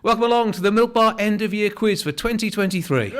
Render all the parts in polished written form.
Welcome along to the Milk Bar End of Year Quiz for 2023.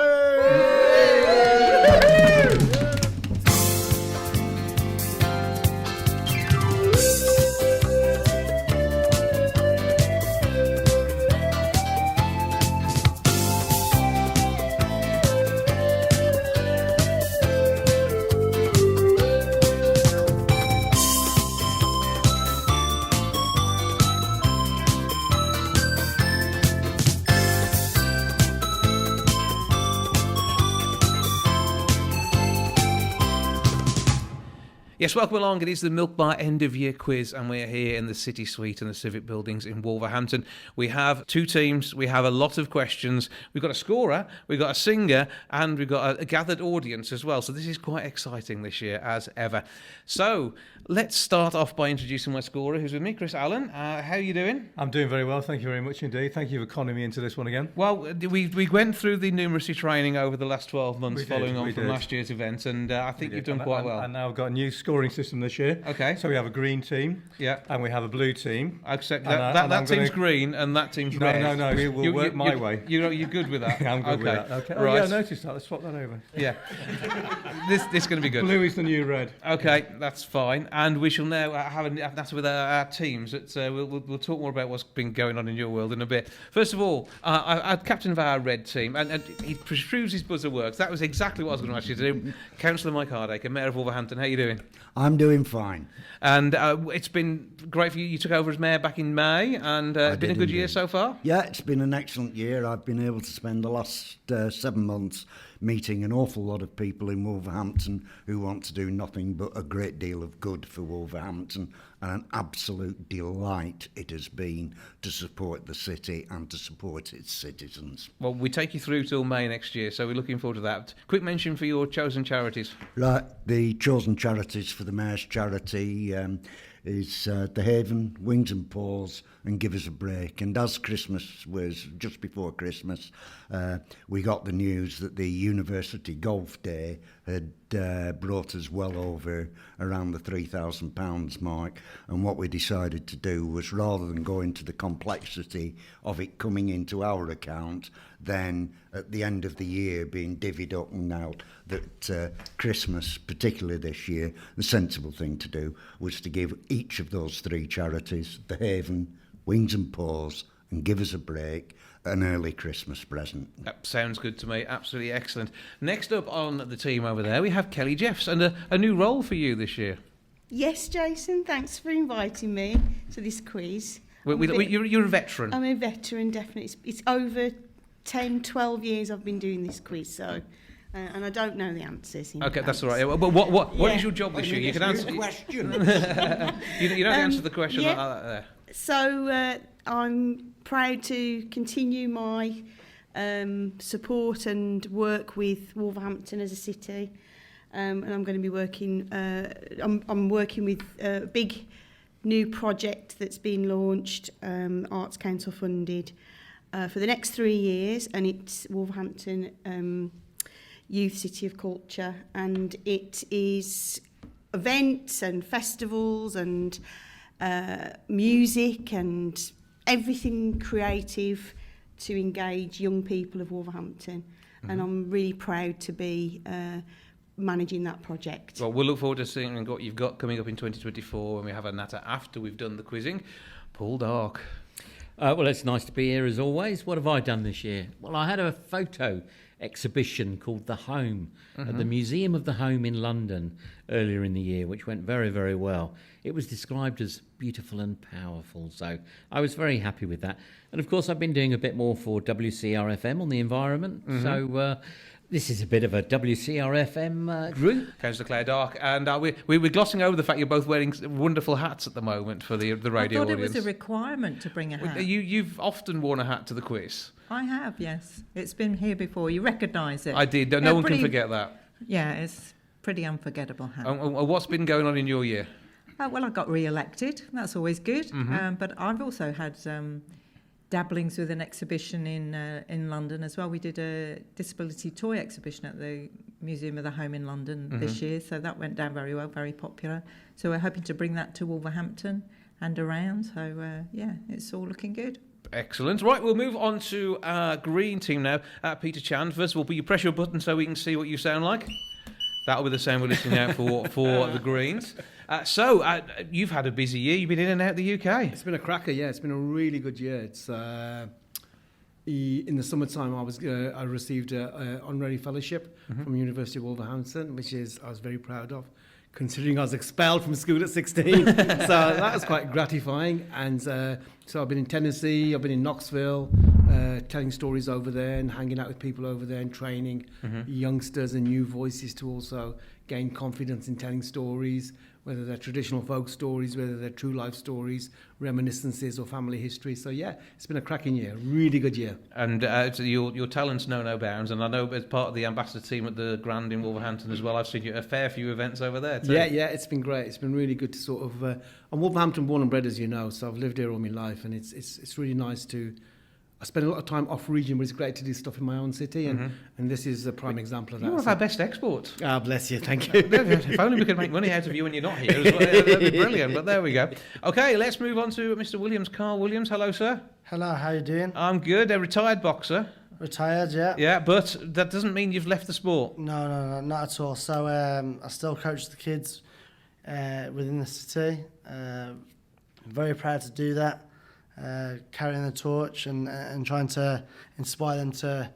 Yes, welcome along. It is the Milk Bar End of Year Quiz, and we're here in the City Suite and the Civic Buildings in Wolverhampton. We have two teams, we have a lot of questions, we've got a scorer, we've got a singer, and we've got a gathered audience as well. So this is quite exciting this year, as ever. So let's start off by introducing my scorer, who's with me, Chris Allen. How are you doing? I'm doing very well, thank you very much indeed. Thank you for conning me into this one again. Well, we went through the numeracy training over the last 12 months following on from last year's event, and I think you've done quite well. And now I've got a new scoring system this year. Okay. So we have a green team, and we have a blue team. Except that team's green and that team's red. No, we'll work my way. You're good with that? I'm good with that. Okay. Right. Oh, yeah, I noticed that. Let's swap that over. Yeah. This is going to be good. Blue is the new red. Okay, that's fine. And we shall now have a natter with our teams. We'll talk more about what's been going on in your world in a bit. First of all, I'm captain of our red team, and he proves his buzzer works. That was exactly what I was going to ask you to do. Councillor Mike Hardacre, Mayor of Wolverhampton. How are you doing? I'm doing fine. And it's been great for you. You took over as mayor back in May, and it's been a good year so far? Yeah, it's been an excellent year. I've been able to spend the last 7 months meeting an awful lot of people in Wolverhampton who want to do nothing but a great deal of good for Wolverhampton, and an absolute delight it has been to support the city and to support its citizens. Well, we take you through till May next year, so we're looking forward to that. Quick mention for your chosen charities. Right, the chosen charities for the Mayor's charity is The Haven, Wings and Paws and Give Us a Break. And as Christmas was just before Christmas, we got the news that the University Golf Day had brought us well over around the £3,000 mark. And what we decided to do was, rather than go into the complexity of it coming into our account, then at the end of the year being divvied up and out, that Christmas, particularly this year, the sensible thing to do was to give each of those three charities, The Haven, Wings and Paws and Give Us a Break, an early Christmas present. That sounds good to me. Absolutely excellent. Next up on the team over there, we have Kelly Jeffs, and a new role for you this year. Yes, Jason, thanks for inviting me to this quiz. You're a veteran. I'm a veteran, definitely. It's over 10, 12 years I've been doing this quiz, so... and I don't know the answers. Okay, that's all right. But what is your job this year? You can answer the question. You don't answer the question like that there. So I'm proud to continue my support and work with Wolverhampton as a city, and I'm going to be working. I'm working with a big new project that's been launched, Arts Council funded, for the next 3 years, and it's Wolverhampton Youth City of Culture, and it is events and festivals and music and everything creative to engage young people of Wolverhampton. And I'm really proud to be managing that project. Well, we'll look forward to seeing what you've got coming up in 2024 when we have a natter after we've done the quizzing. Paul Darke. Well, it's nice to be here as always. What have I done this year? Well, I had a photo exhibition called The Home at the Museum of the Home in London earlier in the year, which went very, very well. It was described as beautiful and powerful, so I was very happy with that. And of course, I've been doing a bit more for WCRFM on the environment, so this is a bit of a WCRFM group. Councillor Claire Darke, and we're glossing over the fact you're both wearing wonderful hats at the moment for the radio audience. I thought it was a requirement to bring a hat. You've often worn a hat to the quiz. I have, yes. It's been here before. You recognise it. I did. No one can forget that. Yeah, it's pretty unforgettable hat. What's been going on in your year? Well, I got re-elected. That's always good. But I've also had dabblings with an exhibition in London as well. We did a disability toy exhibition at the Museum of the Home in London this year, so that went down very well, very popular. So we're hoping to bring that to Wolverhampton and around. So, yeah, it's all looking good. Excellent. Right, we'll move on to our green team now. Peter Chan, first of all, will you press your button so we can see what you sound like? That'll be the sound we're listening out for the Greens. So, you've had a busy year. You've been in and out of the UK. It's been a cracker, yeah. It's been a really good year. It's in the summertime, I received an honorary fellowship from University of Wolverhampton, which I was very proud of, considering I was expelled from school at 16. So that was quite gratifying. And so I've been in Tennessee, I've been in Knoxville, telling stories over there and hanging out with people over there and training youngsters and new voices to also gain confidence in telling stories, whether they're traditional folk stories, whether they're true life stories, reminiscences or family history. So yeah, it's been a cracking year, really good year. And so your talents know no bounds, and I know as part of the ambassador team at the Grand in Wolverhampton as well, I've seen you at a fair few events over there too. Yeah, it's been great. It's been really good to sort of... I'm Wolverhampton born and bred, as you know, so I've lived here all my life, and it's really nice to... I spend a lot of time off region, but it's great to do stuff in my own city, and this is a prime example of that. You're one of our best exports. Ah, bless you, thank you. If only we could make money out of you when you're not here as well, that'd be brilliant, but there we go. Okay, let's move on to Mr. Williams, Carl Williams. Hello, sir. Hello, how you doing? I'm good, a retired boxer. Retired, yeah. Yeah, but that doesn't mean you've left the sport. No, not at all. So I still coach the kids within the city. Very proud to do that. Carrying the torch and trying to inspire them to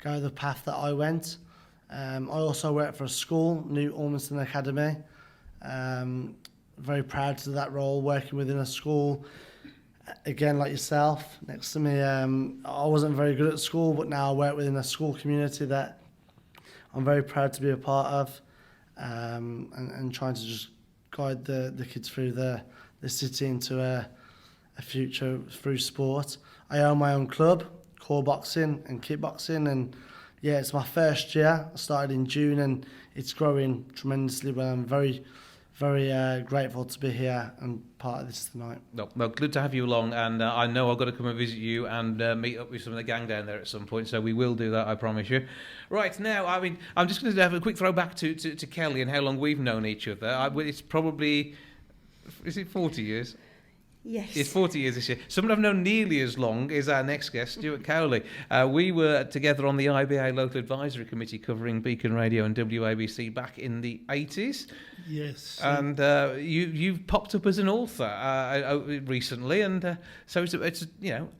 go the path that I went. I also work for a school, New Ormiston Academy. Very proud to that role, working within a school. Again, like yourself, next to me, I wasn't very good at school, but now I work within a school community that I'm very proud to be a part of, and trying to just guide the kids through the city into a future through sport. I own my own club, core boxing and kickboxing, and yeah, it's my first year. I started in June and it's growing tremendously well. I'm very, very grateful to be here and part of this tonight. Well, good to have you along, and I know I've got to come and visit you and meet up with some of the gang down there at some point, so we will do that, I promise you. Right, now, I mean, I'm just going to have a quick throwback to Kelly and how long we've known each other. It's probably, is it 40 years? Yes. It's 40 years this year. Someone I've known nearly as long is our next guest, Stuart Cowley. We were together on the IBA Local Advisory Committee covering Beacon Radio and WABC back in the 80s. Yes. And you've popped up as an author recently, and so it's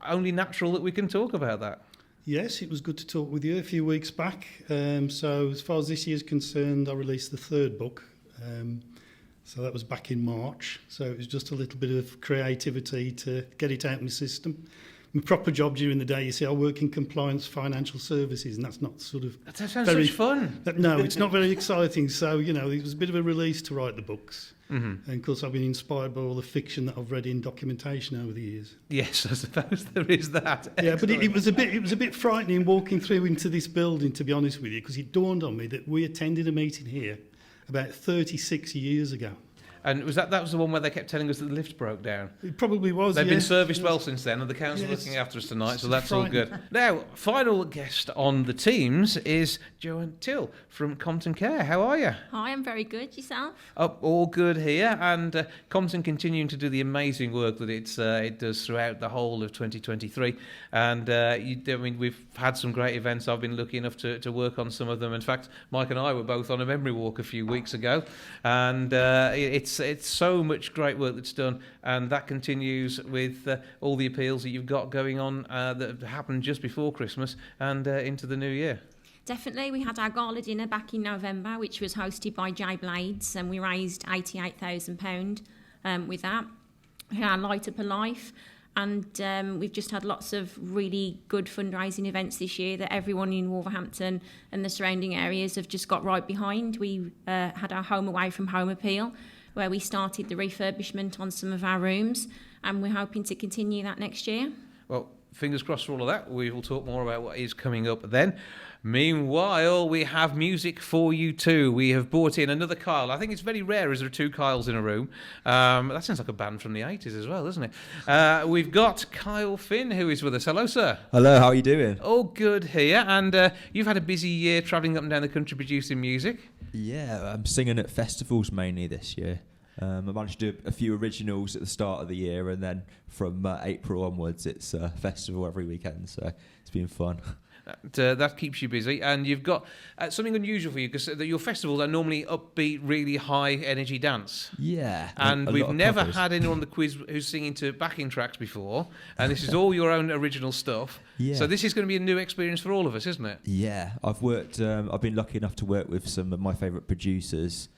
only natural that we can talk about that. Yes, it was good to talk with you a few weeks back. So as far as this year's concerned, I released the third book. So that was back in March. So it was just a little bit of creativity to get it out in the system. My proper job during the day, you see, I work in compliance financial services, and that's not sort of... That sounds such fun. No, it's not very exciting. So, it was a bit of a release to write the books. Mm-hmm. And of course, I've been inspired by all the fiction that I've read in documentation over the years. Yes, I suppose there is that. Yeah, but it was a bit frightening walking through into this building, to be honest with you, because it dawned on me that we attended a meeting here about 36 years ago. And that was the one where they kept telling us that the lift broke down? It probably was. They've been serviced well since then, and the council are looking after us tonight, so that's all good. Now, final guest on the teams is Joanna Till from Compton Care. How are you? Hi, I'm very good. Yourself? All good here, and Compton continuing to do the amazing work that it does throughout the whole of 2023. And we've had some great events. I've been lucky enough to work on some of them. In fact, Mike and I were both on a memory walk a few weeks ago, and it's so much great work that's done, and that continues with all the appeals that you've got going on that happened just before Christmas and into the new year. Definitely. We had our gala dinner back in November, which was hosted by Jay Blades, and we raised £88,000 with that. We had our Light Up a Life, and we've just had lots of really good fundraising events this year that everyone in Wolverhampton and the surrounding areas have just got right behind. We had our Home Away from Home appeal, where we started the refurbishment on some of our rooms, and we're hoping to continue that next year. Well, fingers crossed for all of that. We will talk more about what is coming up then. Meanwhile, we have music for you too. We have brought in another Kyle. I think it's very rare as there are two Kyles in a room. That sounds like a band from the 80s as well, doesn't it? We've got Kyle Finn, who is with us. Hello, sir. Hello, how are you doing? All good here. And you've had a busy year travelling up and down the country producing music. Yeah, I'm singing at festivals mainly this year. I managed to do a few originals at the start of the year, and then from April onwards, it's a festival every weekend, so it's been fun. That keeps you busy, and you've got something unusual for you, because your festivals are normally upbeat, really high energy dance. Yeah, and we've never had anyone on the quiz who's singing to backing tracks before, and this is all your own original stuff. Yeah. So this is going to be a new experience for all of us, isn't it? Yeah, I've been lucky enough to work with some of my favourite producers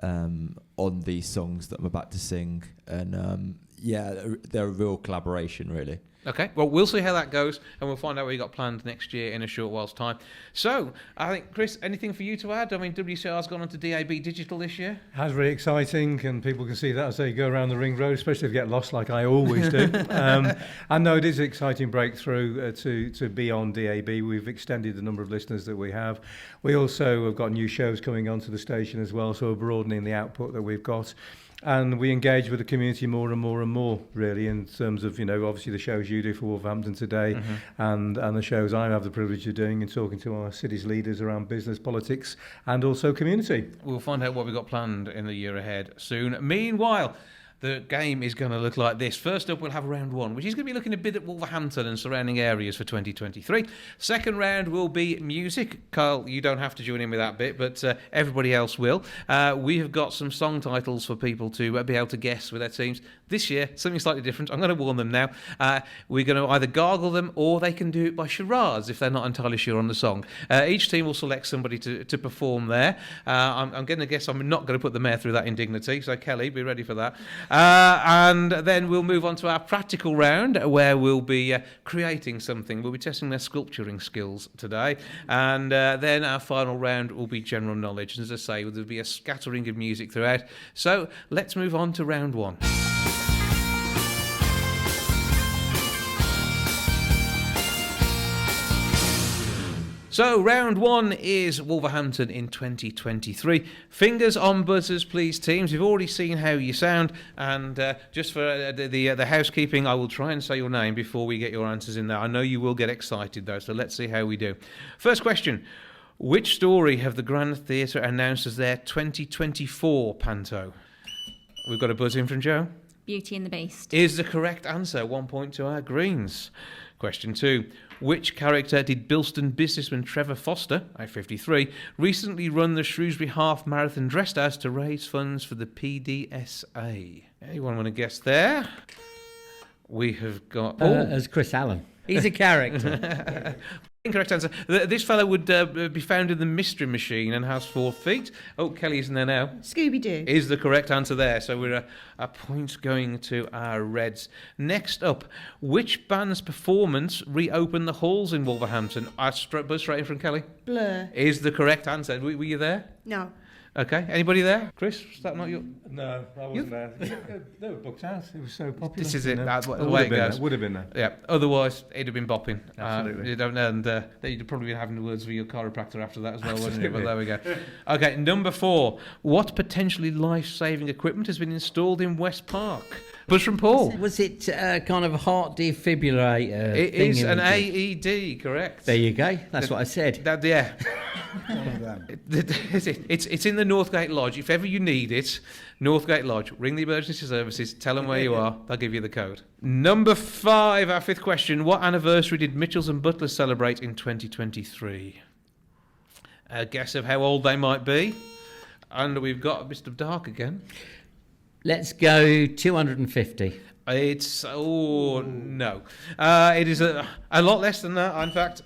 on these songs that I'm about to sing, and they're a real collaboration, really. Okay, well, we'll see how that goes, and we'll find out what you got planned next year in a short while's time. So, I think, Chris, anything for you to add? I mean, WCR's gone on to DAB Digital this year. It's really exciting, and people can see that as they go around the ring road, especially if they get lost like I always do. And no, it is an exciting breakthrough to be on DAB. We've extended the number of listeners that we have. We also have got new shows coming onto the station as well, so we're broadening the output that we've got. And we engage with the community more and more and more, really, in terms of, obviously the shows you do for Wolverhampton today, and the shows I have the privilege of doing and talking to our city's leaders around business, politics, and also community. We'll find out what we've got planned in the year ahead soon. Meanwhile, the game is going to look like this. First up, we'll have round one, which is going to be looking a bit at Wolverhampton and surrounding areas for 2023. Second round will be music. Carl, you don't have to join in with that bit, but everybody else will. We have got some song titles for people to be able to guess with their teams. This year, something slightly different. I'm going to warn them now. We're going to either gargle them, or they can do it by charades if they're not entirely sure on the song. Each team will select somebody to perform there. I'm going to guess I'm not going to put the mayor through that indignity, so Kelly, be ready for that. And then we'll move on to our practical round, where we'll be creating something. We'll be testing their sculpturing skills today. And then our final round will be general knowledge. And as I say, there'll be a scattering of music throughout. So let's move on to round one. So, round one is Wolverhampton in 2023. Fingers on buzzers, please, teams. We've already seen how you sound, and just for the housekeeping, I will try and say your name before we get your answers in there. I know you will get excited, though, so let's see how we do. First question. Which story have the Grand Theatre announced as their 2024 panto? We've got a buzz in from Joe. Beauty and the Beast. Is the correct answer. 1 point to our Greens. Question 2. Which character did Bilston businessman Trevor Foster, at 53, recently run the Shrewsbury Half Marathon dressed as to raise funds for the PDSA? Anyone want to guess there? We have got... As Chris Allen. He's a character. Incorrect answer. This fellow would be found in the Mystery Machine and has 4 feet. Oh, Kelly isn't there now. Scooby-Doo. Is the correct answer there. So we're a point going to our Reds. Next up, which band's performance reopened the halls in Wolverhampton? Buzz straight in from Kelly. Blur. Is the correct answer. Were you there? No. Okay. Anybody there? Chris, was that not your... No, I wasn't there. They were booked out. It was so popular. This is it. That's the Would way have it been goes. there. Would have been there. Yeah. Otherwise, it'd have been bopping. Absolutely. And you'd probably been having words with your chiropractor after that as well, wouldn't you? But there we go. Okay, number 4. What potentially life-saving equipment has been installed in West Park? Buzz from Paul. Was it kind of a heart defibrillator? It is an AED, correct? There you go. That's what I said. Yeah. One of them. It's in the Northgate Lodge. If ever you need it, Northgate Lodge, ring the emergency services, tell them where you are, they'll give you the code. Number 5, our 5th question. What anniversary did Mitchells and Butlers celebrate in 2023? A guess of how old they might be? And we've got Mr. Darke again. Let's go 250. It's, no. It is a lot less than that, in fact.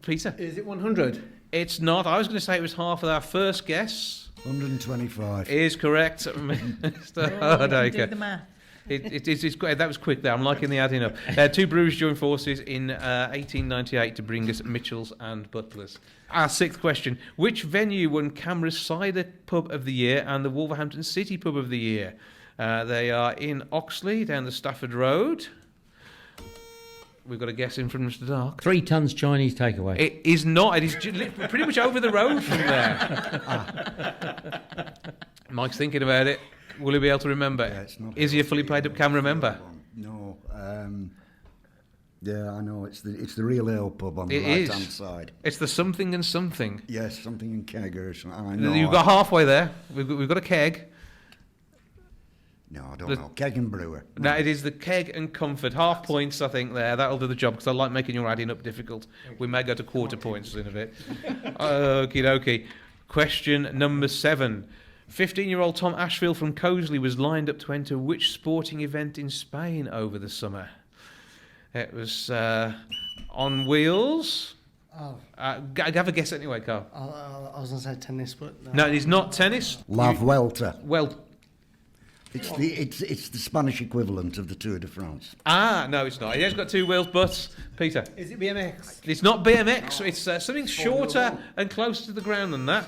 Peter? Is it 100? It's not. I was going to say it was half of our first guess. 125. Is correct, Mr. Do Hardacre. the math. It's great. That was quick there. I'm liking the adding up. 2 breweries joined forces in 1898 to bring us Mitchells and Butlers. Our 6th question. Which venue won Camera's Cider Pub of the Year and the Wolverhampton City Pub of the Year? They are in Oxley, down the Stafford Road. We've got a guess in from Mr. Darke. 3 tons Chinese takeaway. It is not. It is pretty much over the road from there. Mike's thinking about it. Will he be able to remember? Yeah, it's not. Is he a fully paid up camera member? No. Yeah, I know. It's the Real Ale pub on the It right-hand is. side. It's the something and something. Yes, something in keggers. I know. You've got halfway there. We've got a keg. No, I don't know. Keg and Brewer. No, it is the Keg and Comfort. Half points, I think, there. That'll do the job, because I like making your adding up difficult. We may go to quarter points in a bit. Okie dokie. Question number 7. 15-year-old Tom Ashfield from Coseley was lined up to enter which sporting event in Spain over the summer? It was on wheels. Oh, Have a guess anyway, Carl. I was going to say tennis, but No, it is not tennis. La Vuelta. Well, It's the Spanish equivalent of the Tour de France. no, it's not. It has got 2 wheels, but Peter. Is it BMX? It's not BMX. It's something shorter and closer to the ground than that.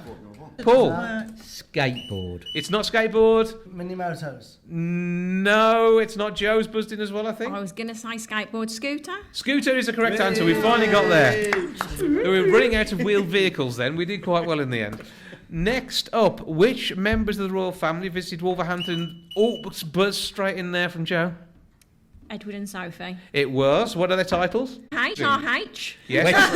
Paul. Skateboard. It's not skateboard. mini motos. No, it's not. Joe's buzzed in as well, I think. I was going to say skateboard scooter. Scooter is the correct answer. We finally got there. We were running out of wheeled vehicles then. We did quite well in the end. Next up, which members of the royal family visited Wolverhampton? Oh, buzz straight in there from Joe. Edward and Sophie. It was. What are their titles? RH. Yes.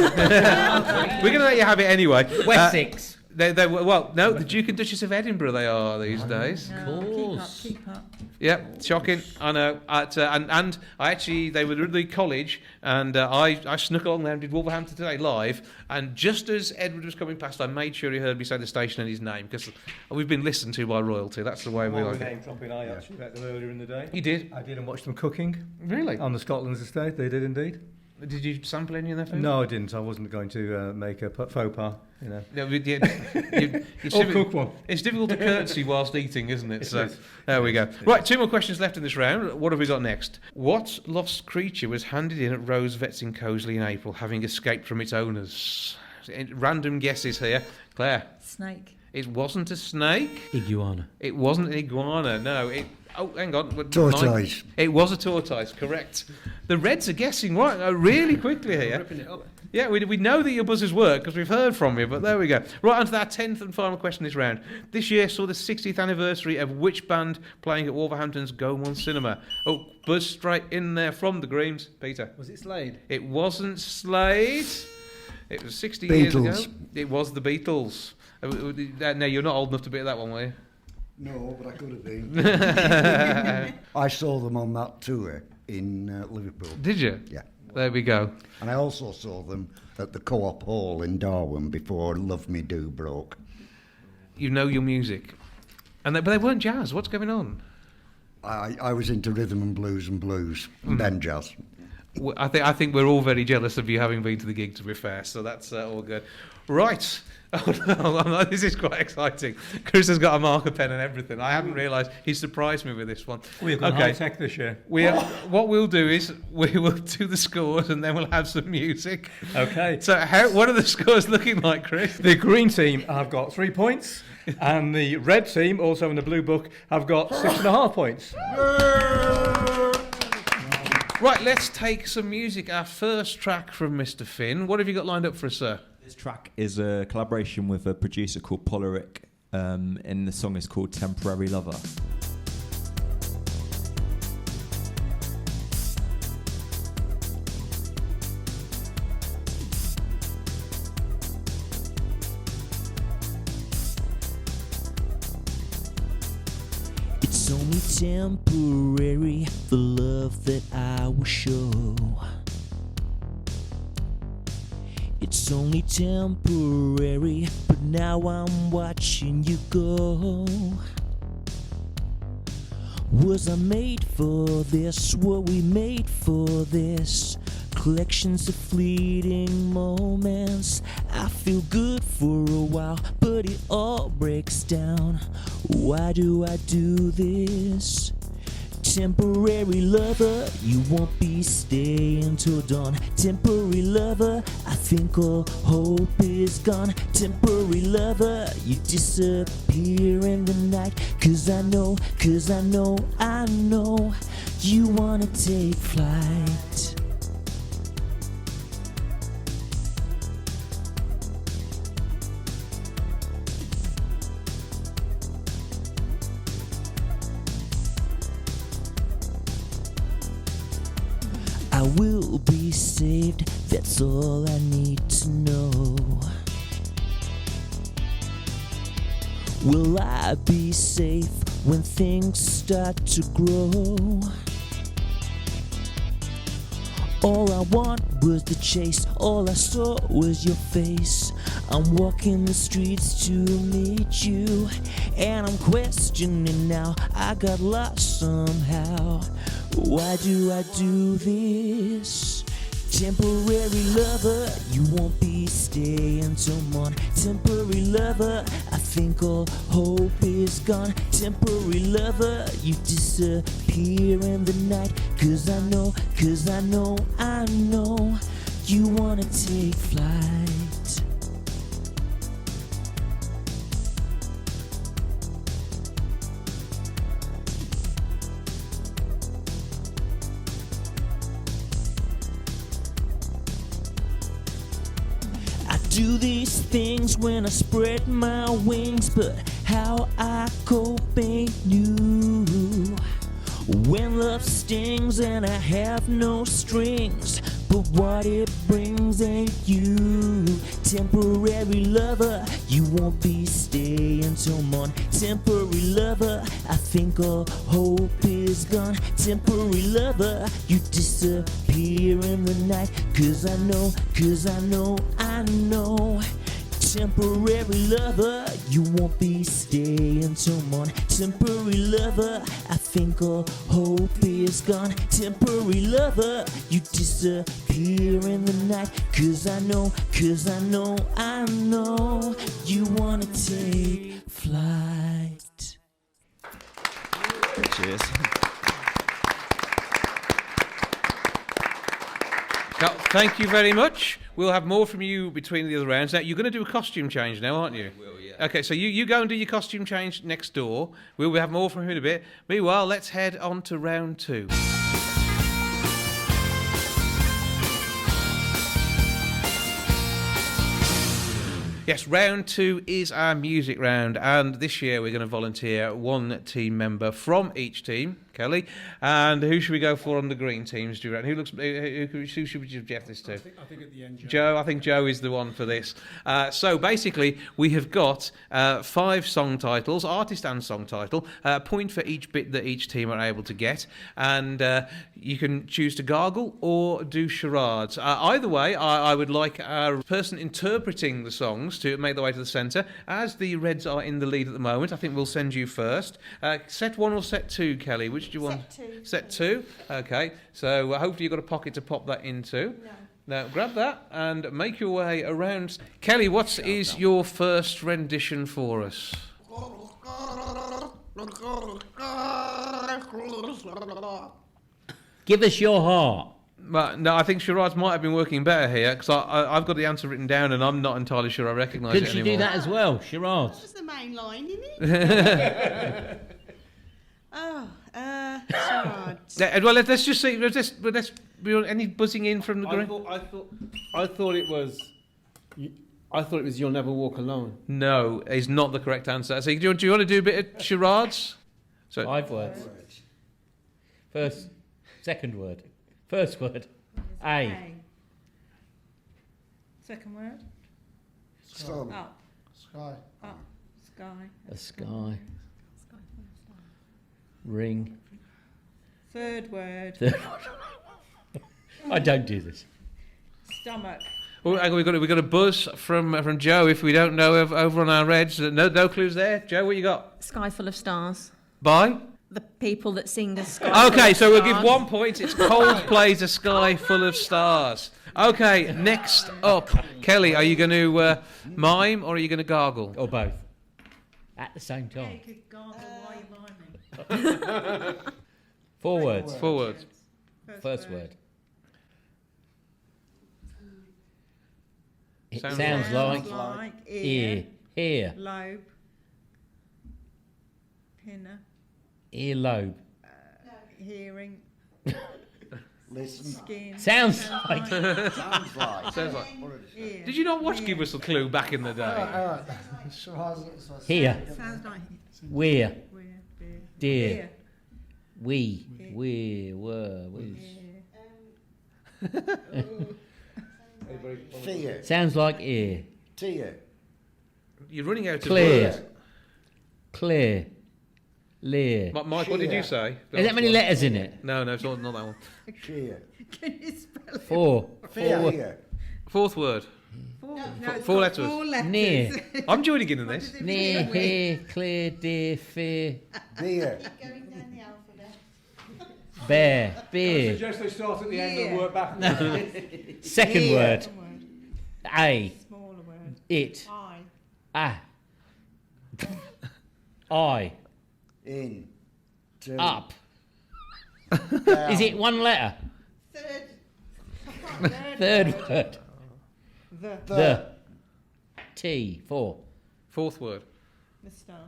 We're going to let you have it anyway. Wessex. They were, well, no, the Duke and Duchess of Edinburgh they are these days. Of course. Keep up. Yep, shocking. I know. And I actually, they were at the college, and I snuck along there and did Wolverhampton Today live. And just as Edward was coming past, I made sure he heard me say the station and his name, because we've been listened to by royalty. That's the way we like it. Name dropping. I actually met them earlier in the day. You did? I did and watched them cooking Really? on the Scotland's estate. They did indeed. Did you sample any of their food? No, I didn't. I wasn't going to make a faux pas, you know. No, Or cook one. It's difficult to curtsy whilst eating, isn't it? So is. there we go. Right, 2 more questions left in this round. What have we got next? What lost creature was handed in at Rose Vets in Coseley in April, having escaped from its owners? Random guesses here. Claire? Snake. It wasn't a snake. Iguana. It wasn't an iguana. No. Oh, hang on. Tortoise. It was a tortoise, correct. The Reds are guessing right really quickly here. Ripping it up. Yeah, we know that your buzzers work because we've heard from you, but there we go. Right, on to our 10th and final question this round. This year saw the 60th anniversary of which band playing at Wolverhampton's Go One Cinema? Oh, buzz straight in there from the Greens. Peter. Was it Slade? It wasn't Slade. It was 60 years ago. Beatles. It was the Beatles. No, you're not old enough to be at that one, were you? No, but I could have been. I saw them on that tour in Liverpool. Did you? Yeah. There we go. And I also saw them at the Co-op Hall in Darwin before Love Me Do broke. You know your music. But they weren't jazz. What's going on? I was into rhythm and blues, and then jazz. I think we're all very jealous of you having been to the gig, to be fair, so that's all good. Right. Oh, no, this is quite exciting. Chris has got a marker pen and everything. I hadn't realised. He surprised me with this one. We've got high tech this year. What we'll do is we will do the scores and then we'll have some music. Okay. So what are the scores looking like, Chris? The green team have got 3 points, and the red team, also in the blue book, have got 6.5 points. Right, let's take some music. Our first track from Mr. Finn. What have you got lined up for us, sir? This track is a collaboration with a producer called Paul Darke, and the song is called Temporary Lover. It's only temporary, the love that I will show. It's only temporary, but now I'm watching you go. Was I made for this? Were we made for this? Collections of fleeting moments. I feel good for a while, but it all breaks down. Why do I do this? Temporary lover, you won't be staying till dawn. Temporary lover, I think all hope is gone. Temporary lover, you disappear in the night. Cause I know, you wanna take flight. I will be saved, that's all I need to know. Will I be safe when things start to grow. All I want was the chase, all I saw was your face. I'm walking the streets to meet you, and I'm questioning now, I got lost somehow. Why do I do this? Temporary lover, you won't be staying till morning. Temporary lover, I think all hope is gone. Temporary lover, you disappear in the night. Cause I know, I know you wanna take flight. Do these things when I spread my wings, but how I cope ain't new. When love stings and I have no strings, but what it brings ain't you. Temporary lover, you won't be staying till morning. Temporary lover, I think all hope is gone. Temporary lover, you disappear in the night. Cause I know, I know. Temporary lover, you won't be staying till morning. Temporary lover, I think all hope is gone. Temporary lover, you disappear in the night. Cause I know, I know you wanna take flight. Cheers. Thank you very much. We'll have more from you between the other rounds. Now, you're going to do a costume change now, aren't you? I will, yeah. Okay, so you go and do your costume change next door. We'll have more from him in a bit. Meanwhile, let's head on to round 2. Yes, round 2 is our music round, and this year we're going to volunteer one team member from each team. Kelly, and who should we go for on the green teams? Do you reckon? Who should we suggest this to? I think at the end, Joe. I think Joe is the one for this. So basically, we have got 5 song titles, artist and song title, a point for each bit that each team are able to get, and you can choose to gargle or do charades. Either way, I would like our person interpreting the songs to make their way to the centre. As the Reds are in the lead at the moment, I think we'll send you first. Set 1 or set 2, Kelly? Which do you want? Set 2. Okay. So hopefully you've got a pocket to pop that into. No. Now grab that and make your way around. Kelly, what is your first rendition for us? Give us your heart. Well, no, I think charades might have been working better here because I've got the answer written down and I'm not entirely sure I recognise it anymore. Could you do that as well? Charades. That was the main line, isn't it? Charades. Well, let's just see. Let's any buzzing in from the green? I thought it was. I thought it was "You'll Never Walk Alone." No, is not the correct answer. So, do you want to do a bit of charades? So 5 words. First, second word. First word. A. Second word. Sun. Up. Sky. Up. Sky. A sky. Ring. Third word. I don't do this. Stomach. Oh, hang on, we've got a buzz from Joe. If we don't know over on our Reds, no clues there. Joe, what you got? Sky Full of Stars. By The people that sing the Sky okay, so Full of we'll give Stars. 1 point. It's Coldplay's "A Sky Full of Stars." Okay, next up, Kelly, are you going to mime or are you going to gargle? Or both. At the same time. You could gargle while you're miming. 4 words. 4 words. First word. It Sounds sounds like ear. Ear. Lobe. Pinner. Earlobe. Hearing. Listen. Skin. Sounds like. Sounds like. Sounds like. Ear. Did you not watch Give Us a Clue back in the day? Here. Sounds like Where. beer. Dear. We. Were. We. Fear. Sounds like ear. Tear. You're running out of Clear. words. Clear. Lear. Mike, what did you say? Is that many letters in it? No, it's not that one. Cheer. Can you spell it? Four. Fear. Fourth word. It's Four got letters. 4 letters. Near. I'm joining in this. Near, here, clear, dear, fear. Dear. Going down the alphabet. Bear. I Beer. suggest they start at the end and Yeah. work back. Second word. A. Smaller word. It. I. Ah. I. In. Two. Up. Down. Is it one letter? Third word. The. T. 4. Fourth word. Moustache.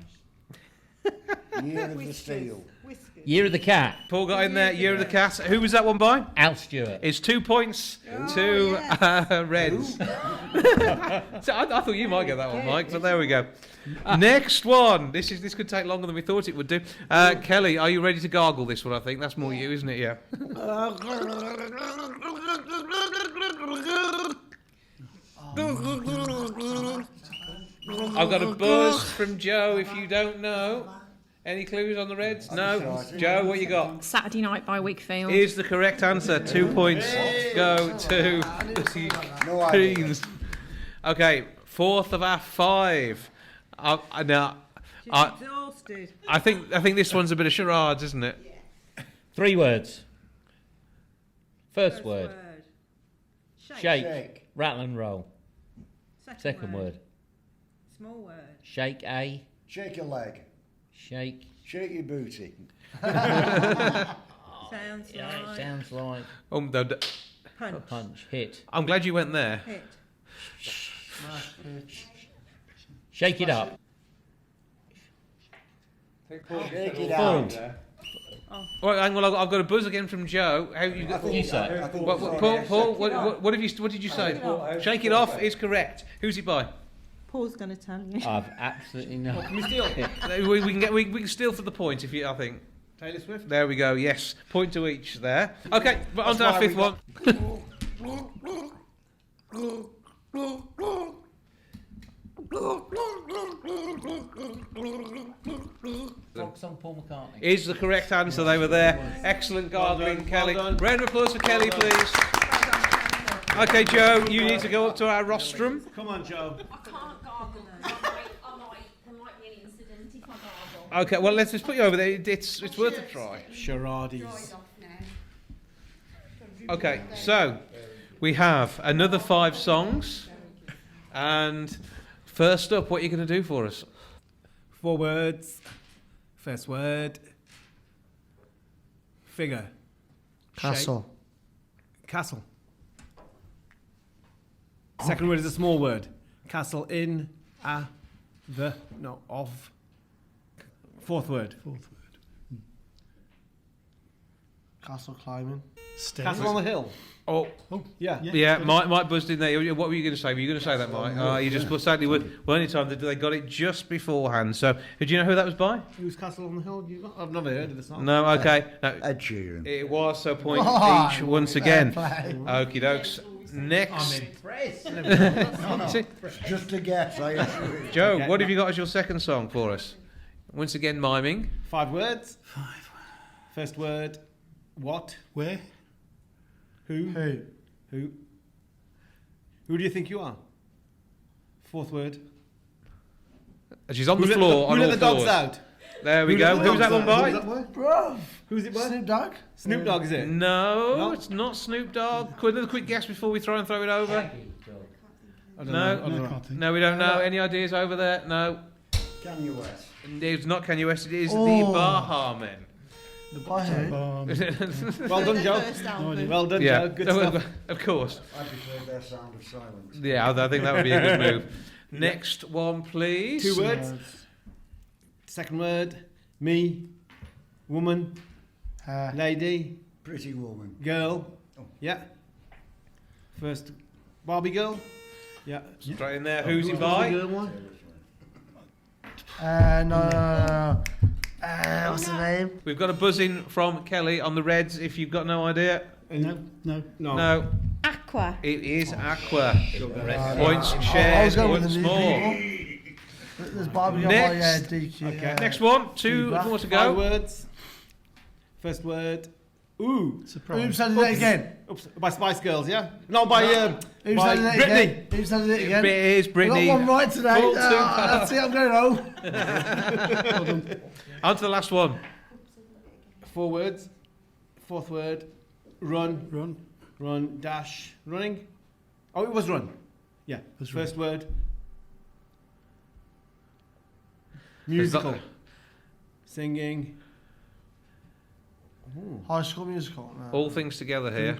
Year of the steel. Whiskers. Year of the cat. Paul got in there. Year of the cat. Who was that one by? Al Stewart. It's 2 points to Reds. So I thought you might get that one, Mike, but there we go. Next one. This could take longer than we thought it would do. Kelly, are you ready to gargle this one? I think that's more you, isn't it? Yeah. I've got a buzz from Joe. If you don't know, any clues on the Reds? No. Joe, what you got? Saturday Night by Wakefield. Is the correct answer. 2 points go to the No idea. Greens. Okay, fourth of our 5. Now, She's exhausted. I think this one's a bit of charades, isn't it? 3 words. First word. Shake. Shake. Rattle and roll. Second word. Small word. Shake a. Shake your leg. Shake. Shake your booty. Sounds Yeah, it like sounds like punch. punch. Hit. I'm glad you went there. Hit. Shake it up. Shake it out. All right, hang on, I've got a buzz again from Joe. How you got? You say. Paul, what did you say? Shake it off is correct. Who's it by? Paul's going to tell you. I've absolutely no. Can we steal? we can steal for the point if you. I think. Taylor Swift. There we go. Yes, point to each there. Okay, but on to our 5th one. Folk song Paul McCartney. Is the correct answer. They were there. Excellent gargling, Kelly. Round of applause for Kelly, please. Okay, Joe, you need to go up to our rostrum. Come on, Joe. I can't gargle. There might be an incident if I gargle. Okay, well, let's just put you over there. It's worth a try. Charades. Okay, so we have another 5 songs. And first up, what are you going to do for us? 4 words. First word. Figure. Castle. Shape. Castle. Second word is a small word. Castle in, of. Fourth word. Castle climbing. Castle on the hill. Oh, yeah. Mike buzzed in there. What were you going to say? Were you going to say that, Mike? You just sadly weren't any time. They got it just beforehand. So, did you know who that was by? Who's Castle on the Hill? I've never heard of the song. No, okay. No, Ed Sheeran. it was, so point each once again. Okie dokes. Next. Just a guess, I assure you. Joe, what have you got as your second song for us? Once again, miming. 5 words. First word. What? Where? Who? Who do you think you are? Fourth word. She's on the floor. Who let the dogs out? There we go. Who's that one by? Bro. Who's it by? Snoop Dogg. Snoop Dogg, is it? No, it's not Snoop Dogg. Another quick guess before we throw it over. No, we don't know. Any ideas over there? No. Kanye West. It's not Kanye West. It is the Baha Men. By who? Well done, Joe. Well done, Yeah, Joe. Good stuff. of course. I prefer their Sound of Silence. Yeah, I think that would be a good move. Next one, please. 2 words. Second word. Me. Woman. Lady. Pretty woman. Girl. Yeah. First. Barbie girl. Yeah. Straight in there. Who's it by? No. What's the name? We've got a buzzing from Kelly on the Reds. If you've got no idea. No. Aqua. It is Aqua. Points shared once more. There's Barbie Next. DQ. Okay, next one. Two feedback. more to 5 go. words. First word. Ooh. Surprise. Who said it again? Oops. By Spice Girls, yeah? No, by Who by said it Britney. again? Who said it again? It is Brittany. I got one right today. Full two That's it, I'm going home. On to the last one. 4 words. Fourth word. Run. Run. Dash. Running. Oh, it was run. Yeah. First word. Musical. Singing. High School Musical. No. All things together here.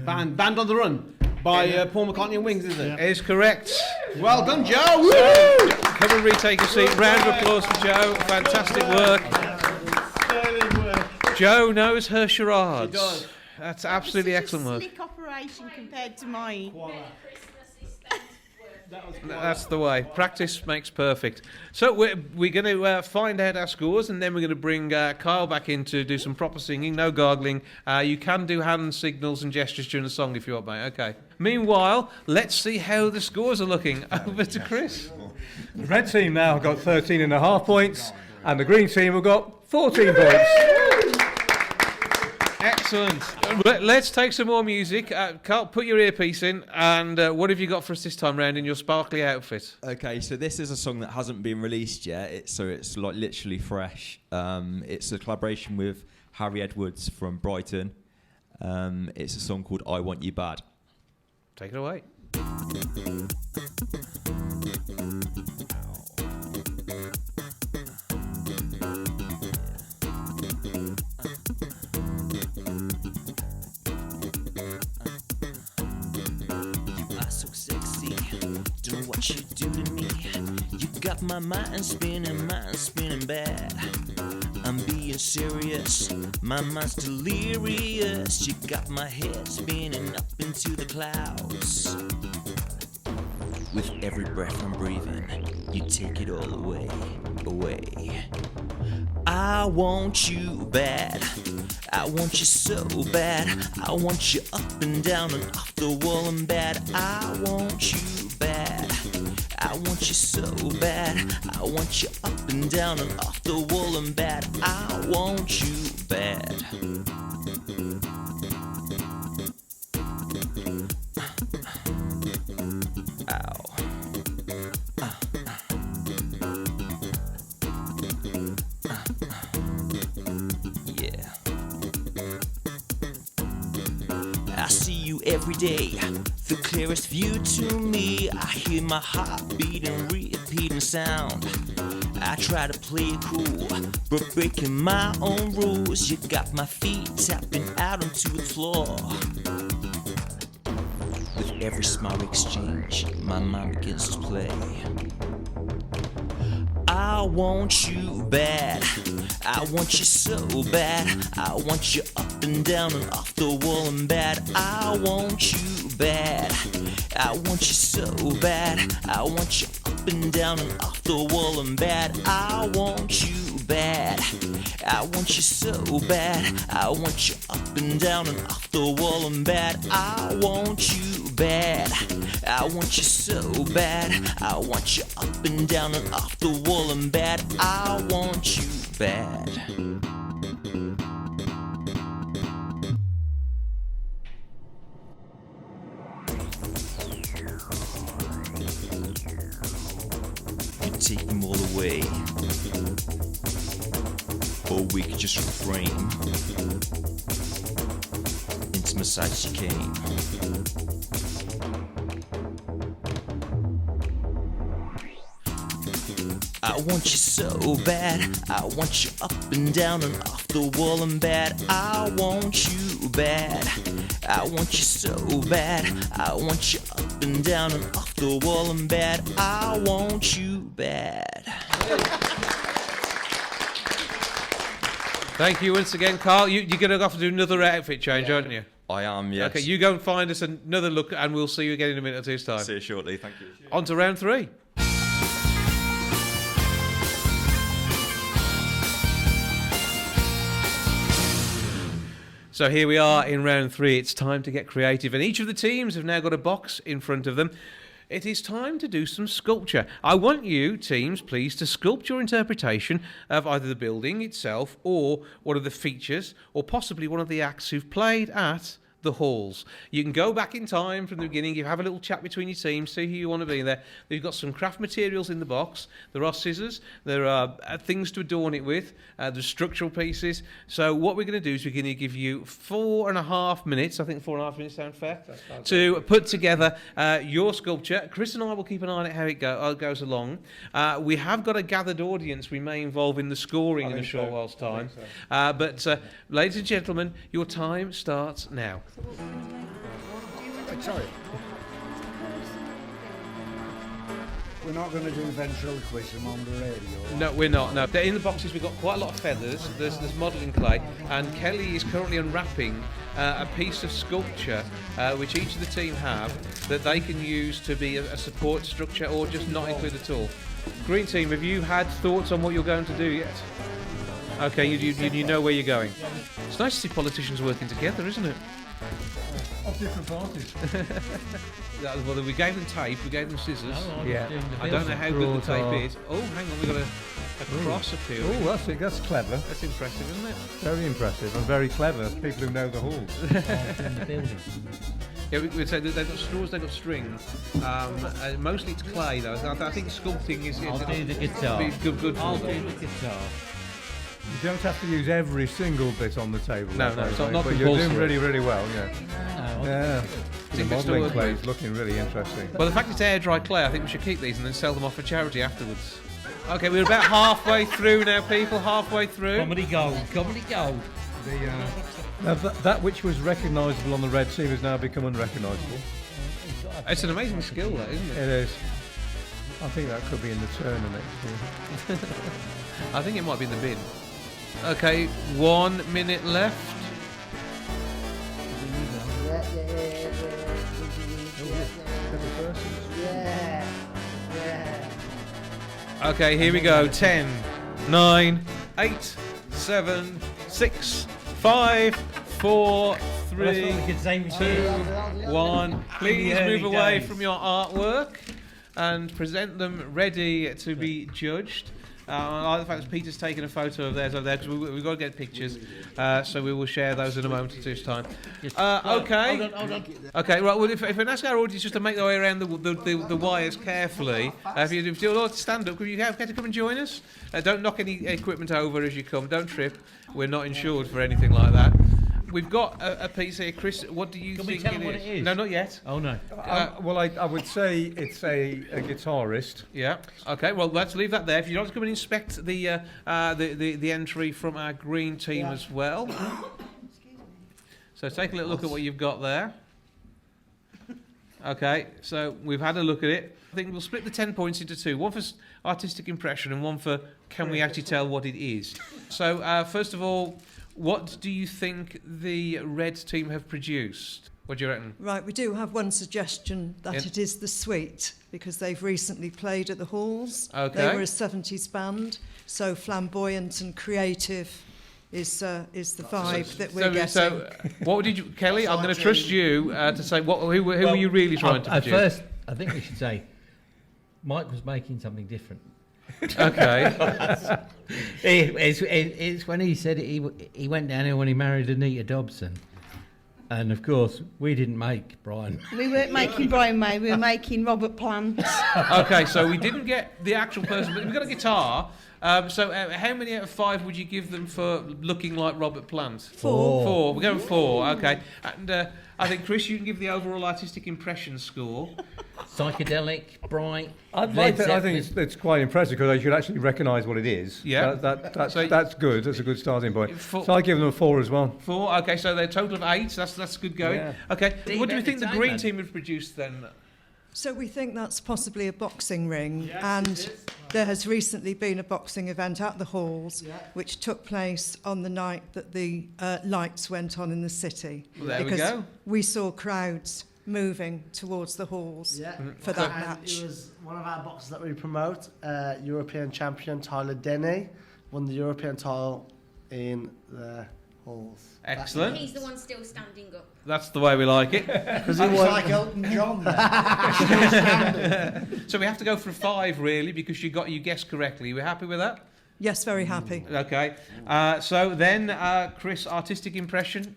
Band on the Run by Paul McCartney and Wings, is it? Is correct. Well done, Joe. Woo! Come and retake a seat. Round of applause for Joe. Fantastic work. Joe knows her charades. She does. That's absolutely excellent work. Slick operation compared to mine. That's the way. Practice makes perfect. So we're going to find out our scores, and then we're going to bring Kyle back in to do some proper singing. No gargling. You can do hand signals and gestures during the song if you want, mate. Okay. Meanwhile, let's see how the scores are looking. Over to Chris. The red team now got 13.5 points, and the green team have got 14 points. Excellent. Let's take some more music. Carl, put your earpiece in, and what have you got for us this time round in your sparkly outfit? Okay, so this is a song that hasn't been released yet. It's like literally fresh. It's a collaboration with Harry Edwards from Brighton. It's a song called I Want You Bad. Take it away. What you do to me, you got my mind spinning bad. I'm being serious, my mind's delirious. You got my head spinning up into the clouds. With every breath I'm breathing, you take it all away. I want you bad, I want you so bad. I want you up and down and off the wall and bad. I want you bad, I want you so bad. I want you up and down and off the wall and bad. I want you bad. Ow. Yeah. I see you every day, the clearest view to me. I hear my heart beating, repeating sound. I try to play it cool, but breaking my own rules. You got my feet tapping out onto the floor. With every smile exchange, my mind begins to play. I want you bad, I want you so bad. I want you up and down and off the wall and bad. I want you bad, I want you so bad. I want you up and down and off the wall and bad. I want you bad, I want you so bad. I want you up and down and off the wall and bad. I want you bad, I want you so bad. I want you up and down and off the wall and bad. I want you bad. You take them all away, or we could just refrain. Into my sight she came. I want you so bad, I want you up and down and off the wall and bad. I want you bad, I want you so bad. I want you up and down and off the wall and bad. I want you bad. Thank you once again, Carl. You're going to have to do another outfit change, aren't you? I am, yes. Okay, you go and find us another look, and we'll see you again in a minute or two's time. See you shortly, thank you. On to round 3. So here we are in round 3. It's time to get creative, and each of the teams have now got a box in front of them. it is time to do some sculpture. I want you, teams, please, to sculpt your interpretation of either the building itself or one of the features or possibly one of the acts who've played at the halls. You can go back in time from the beginning, you have a little chat between your teams, see who you want to be there. You've got some craft materials in the box. There are scissors, there are things to adorn it with, there's structural pieces. So what we're going to do is we're going to give you 4.5 minutes, I think 4.5 minutes sound fair, to put together your sculpture. Chris and I will keep an eye on it how it goes along. We have got a gathered audience we may involve in the scoring in a short while's time. But ladies and gentlemen, your time starts now. Sorry. We're not going to do ventriloquism on the radio. No, we're not. No, in the boxes we've got quite a lot of feathers. There's modelling clay, and Kelly is currently unwrapping a piece of sculpture which each of the team have that they can use to be a support structure or just not include at all. Green team, have you had thoughts on what you're going to do yet? Okay, you know where you're going. It's nice to see politicians working together, isn't it? Of different parties. Well, we gave them tape, we gave them scissors. Yeah. I don't know how good the tape is. Oh, hang on, we've got a cross appeal. Oh, that's it. That's clever. That's impressive, isn't it? Very impressive and very clever. People who know the halls. In the building. Yeah, we'd say that they've got straws, they've got string. Mostly it's clay, though. I think sculpting is... I'll do the guitar. Good I'll for do them. the guitar. You don't have to use every single bit on the table. No, it's not but you're doing compulsory. really, really well, yeah. No, The modelling clay is looking really interesting. Well, the fact it's air dry clay, I think we should keep these and then sell them off for charity afterwards. Okay, we're about halfway through now, people. Halfway through. Comedy gold. Comedy gold. Now that which was recognisable on the red team has now become unrecognisable. It's an amazing skill, that, isn't it? It is. I think that could be in the Turner next year. I think it might be in the bin. Okay, 1 minute left. Okay, here we go. 10, 9, 8, 7, 6, 5, 4, 3, 2, 1. Please move away from your artwork and present them ready to be judged. I like the fact that Peter's taken a photo of theirs over there because we've got to get pictures, so we will share those in a moment or two's time. Okay. Hold on. Okay, right. Well, if I ask our audience just to make their way around the wires carefully, if you'd like to stand up, you have to come and join us. Don't knock any equipment over as you come. Don't trip. We're not insured for anything like that. We've got a piece here, Chris. What do you think we tell them what it is? No, not yet. Oh no. Well, I would say it's a guitarist. Yeah. Okay. Well, let's leave that there. If you'd like to come and inspect the entry from our green team as well. So take a little look at what you've got there. Okay. So we've had a look at it. I think we'll split the 10 points into two. One for artistic impression and one for can we actually tell what it is. So first of all, what do you think the red team have produced? What do you reckon? Right, we do have one suggestion that it is the Suite, because they've recently played at the halls. Okay. They were a 70s band, so flamboyant and creative is the vibe that we're getting. So, what did you, Kelly? I'm going to trust you to say who were you really trying to produce? At first, I think we should say Mike was making something different. Okay. It's when he said he went down here when he married Anita Dobson. And of course, we didn't make Brian. We weren't making Brian May, we were making Robert Plant. Okay, so we didn't get the actual person, but we've got a guitar. So how many out of 5 would you give them for looking like Robert Plant? 4. We're going 4, okay. And I think, Chris, you can give the overall artistic impression score. Psychedelic, bright. I think it's quite impressive because I should actually recognise what it is. Yeah. That's good. That's a good starting point. So I give them a 4 as well. 4, okay, so they're a total of 8. That's good going. Yeah. Okay, what do we think the green team have produced then? So we think that's possibly a boxing ring, and there has recently been a boxing event at the halls, which took place on the night that the lights went on in the city. Well, there because we go. We saw crowds moving towards the halls for that match. It was one of our boxers that we promote. European champion Tyler Denny won the European title in the halls. Excellent. He's the one still standing up. That's the way we like it. It's like Elton John there. So we have to go for 5 really, because you guessed correctly. Are we happy with that? Yes, very happy. Okay. So then, Chris, artistic impression.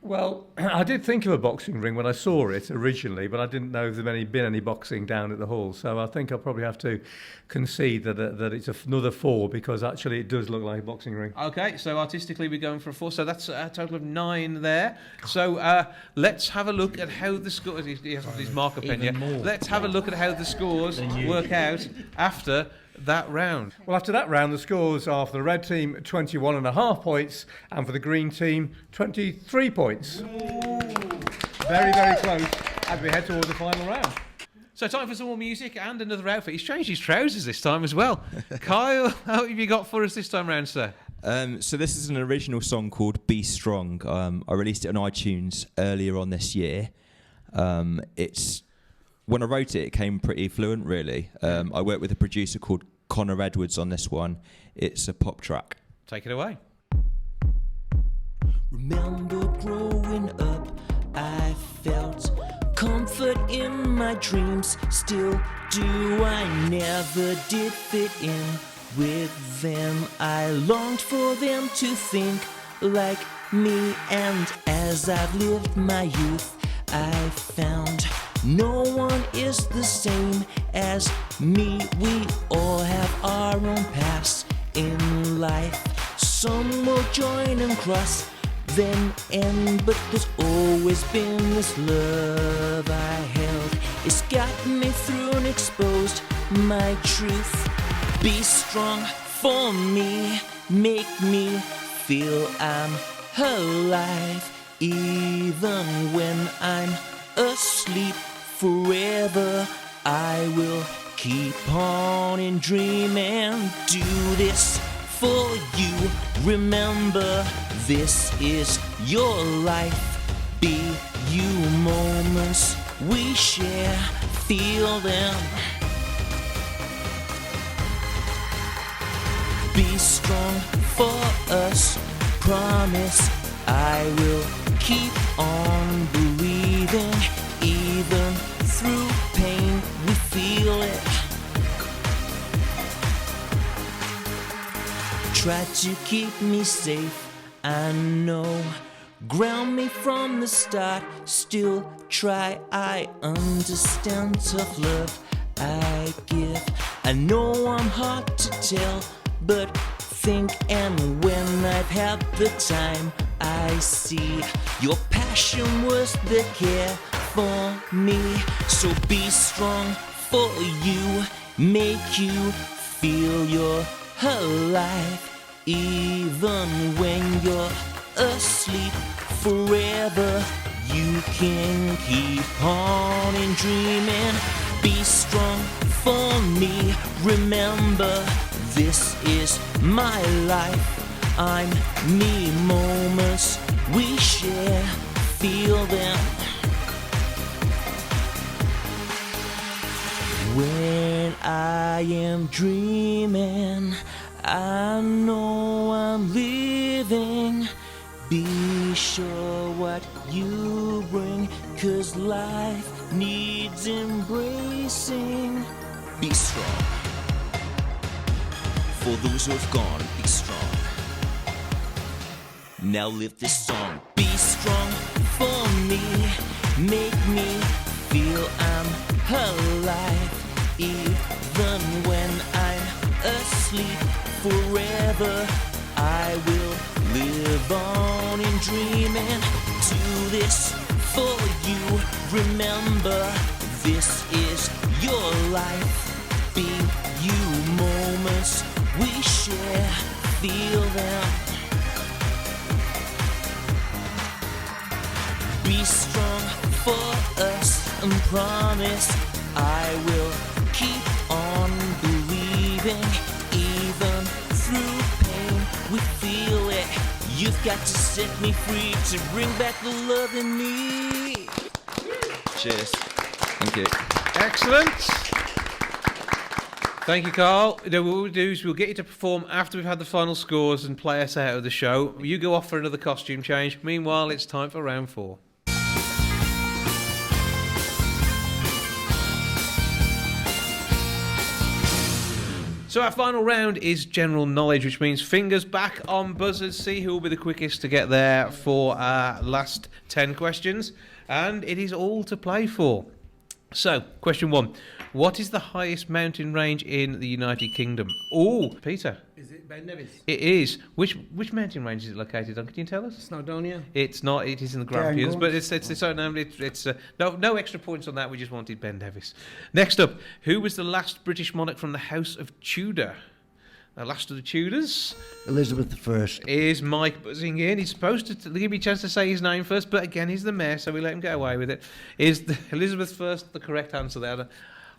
Well, I did think of a boxing ring when I saw it originally, but I didn't know if there'd been any boxing down at the hall. So I think I'll probably have to concede that it's another 4, because actually it does look like a boxing ring. Okay, so artistically we're going for a 4. So that's a total of 9 there. So let's have a look at how the scores. He has his marker pen here. Let's have a look at how the scores work out after that round. Well, after that round, the scores are for the red team 21.5 points, and for the green team 23 points. Very, very close as we head towards the final round. So time for some more music and another outfit. He's changed his trousers this time as well. Kyle, how have you got for us this time round, sir? So this is an original song called Be Strong. I released it on iTunes earlier on this year. When I wrote it, it came pretty fluent, really. I worked with a producer called Connor Edwards on this one. It's a pop track. Take it away. Remember growing up, I felt comfort in my dreams. Still do, I never did fit in with them. I longed for them to think like me, and as I've lived my youth, I found no one is the same as me. We all have our own past in life. Some will join and cross, then end. But there's always been this love I held. It's got me through and exposed my truth. Be strong for me, make me feel I'm alive, even when I'm asleep. Forever I will keep on and dream and do this for you. Remember, this is your life. Be you moments we share, feel them. Be strong for us, promise I will keep on believing. Even through pain, we feel it. Try to keep me safe, I know. Ground me from the start, still try. I understand tough love I give. I know I'm hard to tell, but think, and when I've had the time, I see your passion was the care for me. So be strong for you, make you feel you're alive, even when you're asleep. Forever you can keep on and dreaming. Be strong for me, remember this is my life. I'm me, moments we share, feel them. When I am dreaming, I know I'm living. Be sure what you bring, 'cause life needs embracing. Be strong. For those who have gone, be strong. Now live this song. Be strong for me, make me feel I'm alive, even when I'm asleep. Forever I will live on in dreaming. Do this for you, remember this is your life. Be you, moments we share, feel them. Be strong for us and promise I will keep on believing. Even through pain we feel it. You've got to set me free to bring back the love in me. Cheers. Thank you. Excellent. Thank you, Carl. You know, what we'll do is we'll get you to perform after we've had the final scores and play us out of the show. You go off for another costume change. Meanwhile, it's time for round 4. So our final round is general knowledge, which means fingers back on buzzers. See who will be the quickest to get there for our last 10 questions. And it is all to play for. So, question 1. What is the highest mountain range in the United Kingdom? Oh, Peter. Is it Ben Nevis? It is. Which mountain range is it located on? Can you tell us? Snowdonia? It's not. It is in the Grampians, but it's no extra points on that. We just wanted Ben Nevis. Next up, who was the last British monarch from the House of Tudor? The last of the Tudors. Elizabeth I. Is Mike buzzing in? He's supposed to give me a chance to say his name first, but again, he's the mayor, so we let him get away with it. Is Elizabeth I the correct answer there?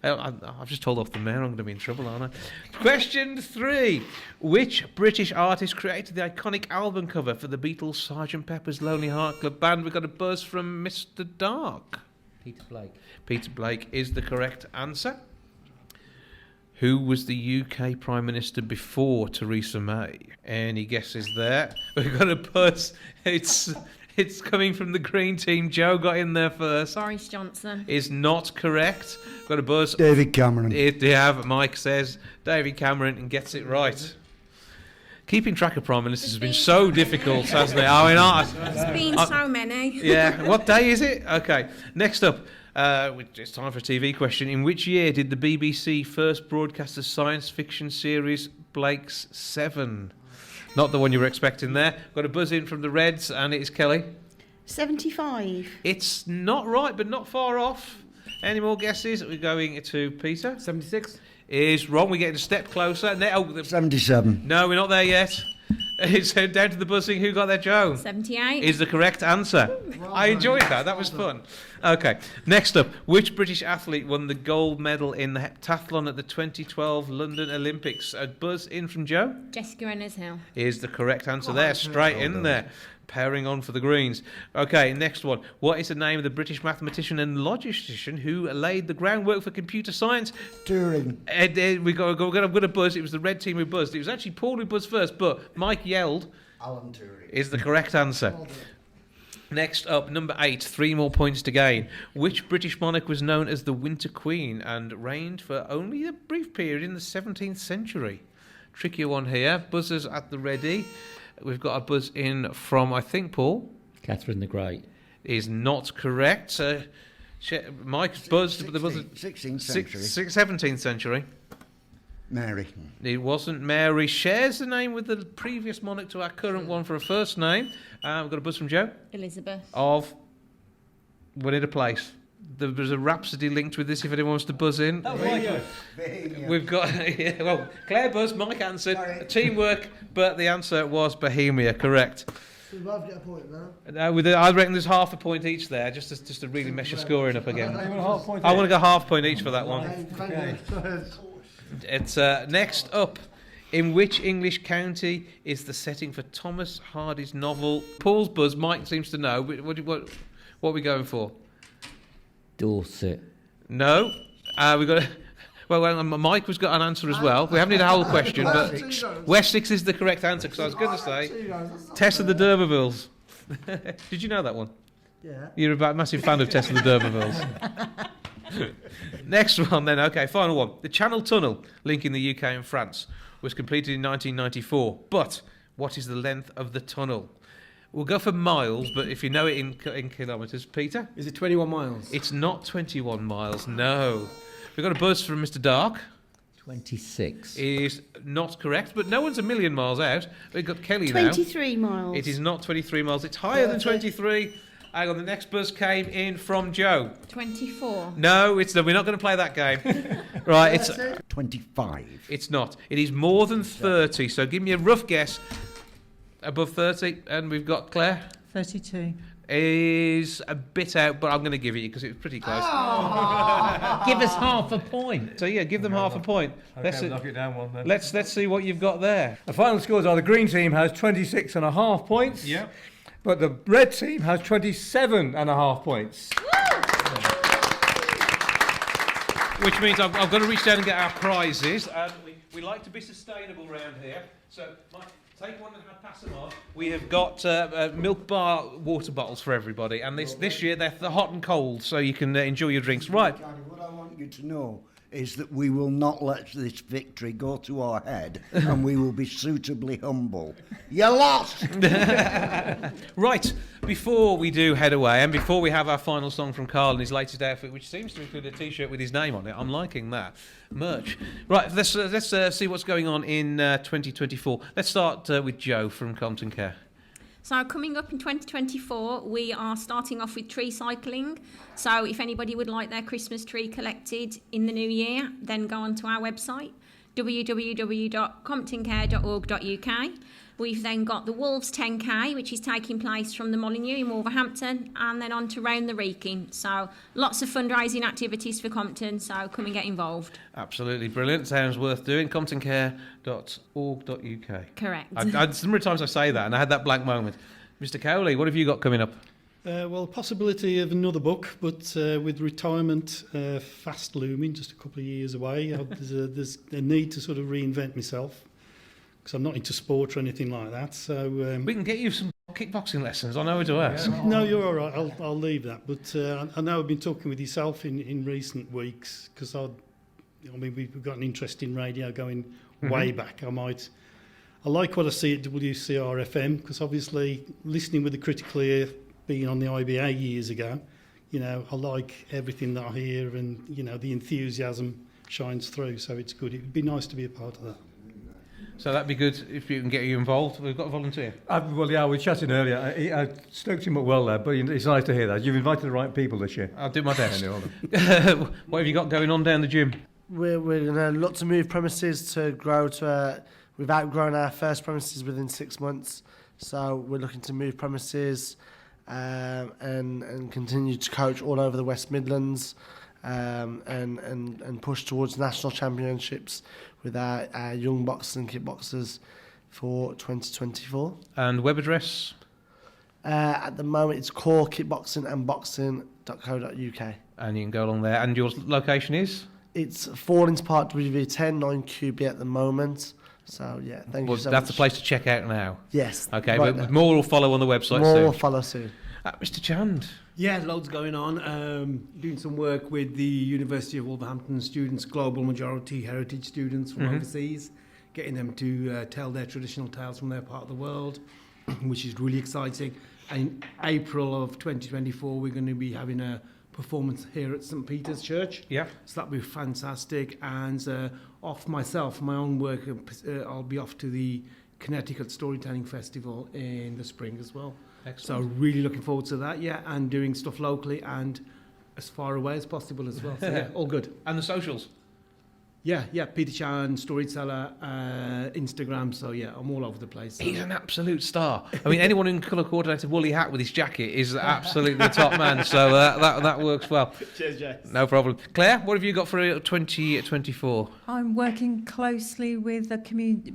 I've just told off the mayor. I'm going to be in trouble, aren't I? Question 3. Which British artist created the iconic album cover for the Beatles' Sgt. Pepper's Lonely Heart Club Band? We've got a buzz from Mr. Darke. Peter Blake. Peter Blake is the correct answer. Who was the UK Prime Minister before Theresa May? Any guesses there? We've got a buzz. It's coming from the green team. Joe got in there first. Boris Johnson. Is not correct. Got a buzz. David Cameron. Mike says David Cameron and gets it right. Keeping track of Prime Ministers has been so difficult, hasn't it? There's been so many. Yeah. What day is it? Okay. Next up, it's time for a TV question. In which year did the BBC first broadcast the science fiction series Blake's 7? Not the one you were expecting there. Got a buzz in from the Reds, and it's Kelly. 75. It's not right, but not far off. Any more guesses? We're going to Peter. 76. Is wrong. We're getting a step closer. 77. No, we're not there yet. It's down to the buzzing. Who got there, Joe? 78. Is the correct answer. I enjoyed that. That was fun. Okay. Next up, which British athlete won the gold medal in the heptathlon at the 2012 London Olympics? A buzz in from Joe. Jessica Ennis-Hill. Is the correct answer there. Straight in there. Pairing on for the Greens. Okay, next one. What is the name of the British mathematician and logistician who laid the groundwork for computer science? Turing. I'm going to buzz. It was the red team who buzzed. It was actually Paul who buzzed first, but Mike yelled. Alan Turing. Is the correct answer. Next up, number 8. 3 more points to gain. Which British monarch was known as the Winter Queen and reigned for only a brief period in the 17th century? Trickier one here. Buzzers at the ready. We've got a buzz in from, I think, Paul. Catherine the Great. Is not correct. Mike's buzzed. 16th century. 17th century. Mary. It wasn't Mary. Shares the name with the previous monarch to our current one for a first name. We've got a buzz from Joe. Elizabeth. We need a place. There's a rhapsody linked with this if anyone wants to buzz in. We've got, Claire buzzed, Mike answered. Teamwork, but the answer was Bohemia, correct. So we both get a point now. I reckon there's half a point each there, just to really mess your scoring up again. I want to go half point each for that one. It's next up. In which English county is the setting for Thomas Hardy's novel? Paul's buzz. Mike seems to know. What are we going for? Dorset. No. We got. Mike has got an answer as well. We haven't had a whole question, but Wessex is the correct answer. Because I was going to say Tess of the D'Urbervilles. Did you know that one? Yeah. You're a massive fan of Tess of the D'Urbervilles. Next one then. Okay, final one. The Channel Tunnel linking the UK and France was completed in 1994. But what is the length of the tunnel? We'll go for miles, but if you know it in kilometres, Peter? Is it 21 miles? It's not 21 miles, no. We've got a buzz from Mr. Darke. 26. Is not correct, but no one's a million miles out. We've got Kelly now. 23 miles. It is not 23 miles. It's higher than 23. Hang on, the next buzz came in from Joe. 24. No, we're not going to play that game. Right, it's 25. It's not. It is more than 30, so give me a rough guess. Above 30, and we've got Claire. 32. Is a bit out, but I'm going to give it you because it was pretty close. Give us half a point. So yeah, give them half a point. Okay, we'll knock it down one then. Let's see what you've got there. The final scores are the green team has 26.5 points. Yeah. But the red team has 27.5 points. Which means I've got to reach down and get our prizes. And we like to be sustainable around here. So, Mike, take one and pass them on. We have got milk bar water bottles for everybody. And this year they're hot and cold, so you can enjoy your drinks. Right. What I want you to know is that we will not let this victory go to our head, and we will be suitably humble. You lost! Right, before we do head away, and before we have our final song from Carl and his latest outfit, which seems to include a T-shirt with his name on it, I'm liking that. Merch. Right, let's see what's going on in 2024. Let's start with Joe from Compton Care. So coming up in 2024, we are starting off with tree cycling. So if anybody would like their Christmas tree collected in the new year, then go onto our website, www.comptoncare.org.uk. We've then got the Wolves 10K, which is taking place from the Molyneux in Wolverhampton, and then on to Round the Wrekin. So lots of fundraising activities for Compton, so come and get involved. Absolutely brilliant. Sounds worth doing. comptoncare.org.uk. Correct. A number of times I say that, and I had that blank moment. Mr. Cowley, what have you got coming up? Well, possibility of another book, but with retirement fast looming, just a couple of years away, there's a need to sort of reinvent myself, because I'm not into sport or anything like that. So we can get you some kickboxing lessons. I know who to ask. No, you're all right. I'll leave that. But I know I've been talking with yourself in recent weeks, because we've got an interest in radio going way back. I like what I see at WCR-FM, because obviously listening with the critical ear, being on the IBA years ago, I like everything that I hear, and the enthusiasm shines through. So it's good. It'd be nice to be a part of that. So that'd be good if you can get you involved. We've got a volunteer. Well, yeah, we were chatting earlier. I stoked him up well there, but it's nice to hear that. You've invited the right people this year. I'll do my best. What have you got going on down the gym? We're going to look to move premises to grow to... We've outgrown our first premises within 6 months, so we're looking to move premises and continue to coach all over the West Midlands and push towards national championships with our young boxers and kickboxers for 2024. And web address? At the moment, it's core kickboxing and boxing.co.uk. And you can go along there. And your location is? It's Fallings Park, WV10, 9QB at the moment. So, yeah, thank you so much. That's the place to check out now. Yes. Okay, right, but more will follow on the website more soon. will follow soon. Mr. Chand. Yeah, loads going on. Doing some work with the University of Wolverhampton students, global majority heritage students from overseas, getting them to tell their traditional tales from their part of the world, which is really exciting. And in April of 2024, we're going to be having a performance here at St. Peter's Church. Yeah. So that'll be fantastic. And off myself, my own work, I'll be off to the Connecticut Storytelling Festival in the spring as well. Excellent. So really looking forward to that, yeah, and doing stuff locally and as far away as possible as well. So yeah, all good. And the socials? Yeah, Peter Chan, storyteller, Instagram. So yeah, I'm all over the place. So. He's an absolute star. I mean, anyone in colour coordinated woolly hat with his jacket is absolutely the top man. So that works well. Cheers, Jess. No problem. Claire, what have you got for 2024? I'm working closely with a community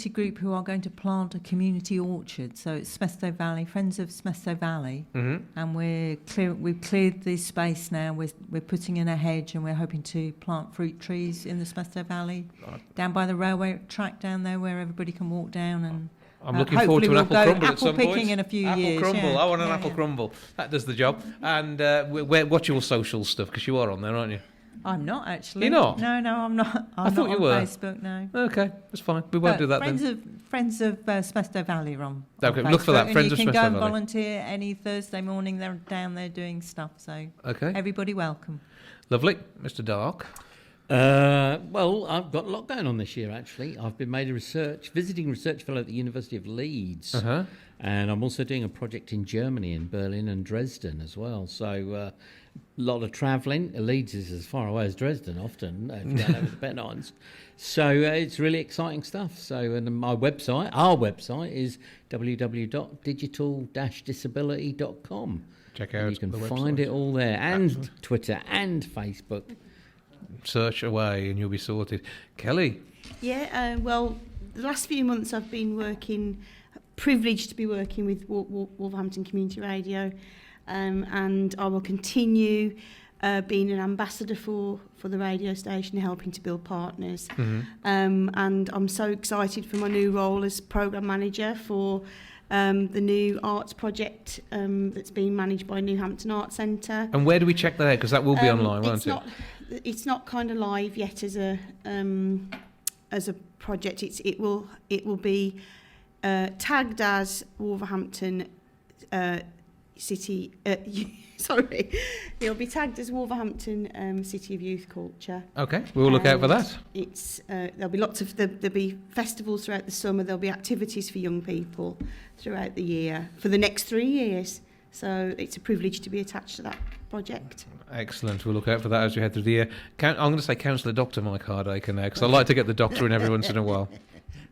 group who are going to plant a community orchard. So it's Smestow Valley, Friends of Smestow Valley, and we've cleared the space now. We're putting in a hedge, and we're hoping to plant fruit trees in the Smestow Valley, down by the railway track down there, where everybody can walk down. And I'm looking forward to an apple crumble at some point. Apple picking in a few years. Apple crumble. Yeah. I want an apple crumble. That does the job. And what's your social stuff? Because you are on there, aren't you? I'm not actually. You're not? No, I'm not. I thought you on were. Facebook, no. Okay, that's fine. We won't do that Friends then. Friends of Smestow Valley are on Okay, Facebook, look for that. Friends and of you can Smestow go and Valley. volunteer any Thursday morning. They're down there doing stuff. So Okay. everybody welcome. Lovely. Mr. Darke. Well, I've got a lot going on this year, actually. I've been made a visiting research fellow at the University of Leeds. And I'm also doing a project in Germany, in Berlin and Dresden as well. So a lot of travelling. Leeds is as far away as Dresden often, if you don't over the Pennines. So it's really exciting stuff. So and our website is www.digital-disability.com. Check out and you can the find website. it all there, and Twitter and Facebook. Search away and you'll be sorted. Kelly. Yeah, well, the last few months I've been privileged to be working with Wolverhampton Community Radio, and I will continue being an ambassador for the radio station, helping to build partners. Mm-hmm. And I'm so excited for my new role as programme manager for the new arts project that's being managed by New Hampton Arts Centre. And where do we check that out? Because that will be online, won't it? It's not kind of live yet as a project. It will be tagged as Wolverhampton City. Sorry, it'll be tagged as Wolverhampton City of Youth Culture. Okay, we'll look out for that. It's there'll be lots of there'll be festivals throughout the summer. There'll be activities for young people throughout the year for the next 3 years. So it's a privilege to be attached to that project. Excellent. We'll look out for that as we head through the year. I'm going to say Councillor Dr. Mike Hardacre now, because I like to get the doctor in every once in a while.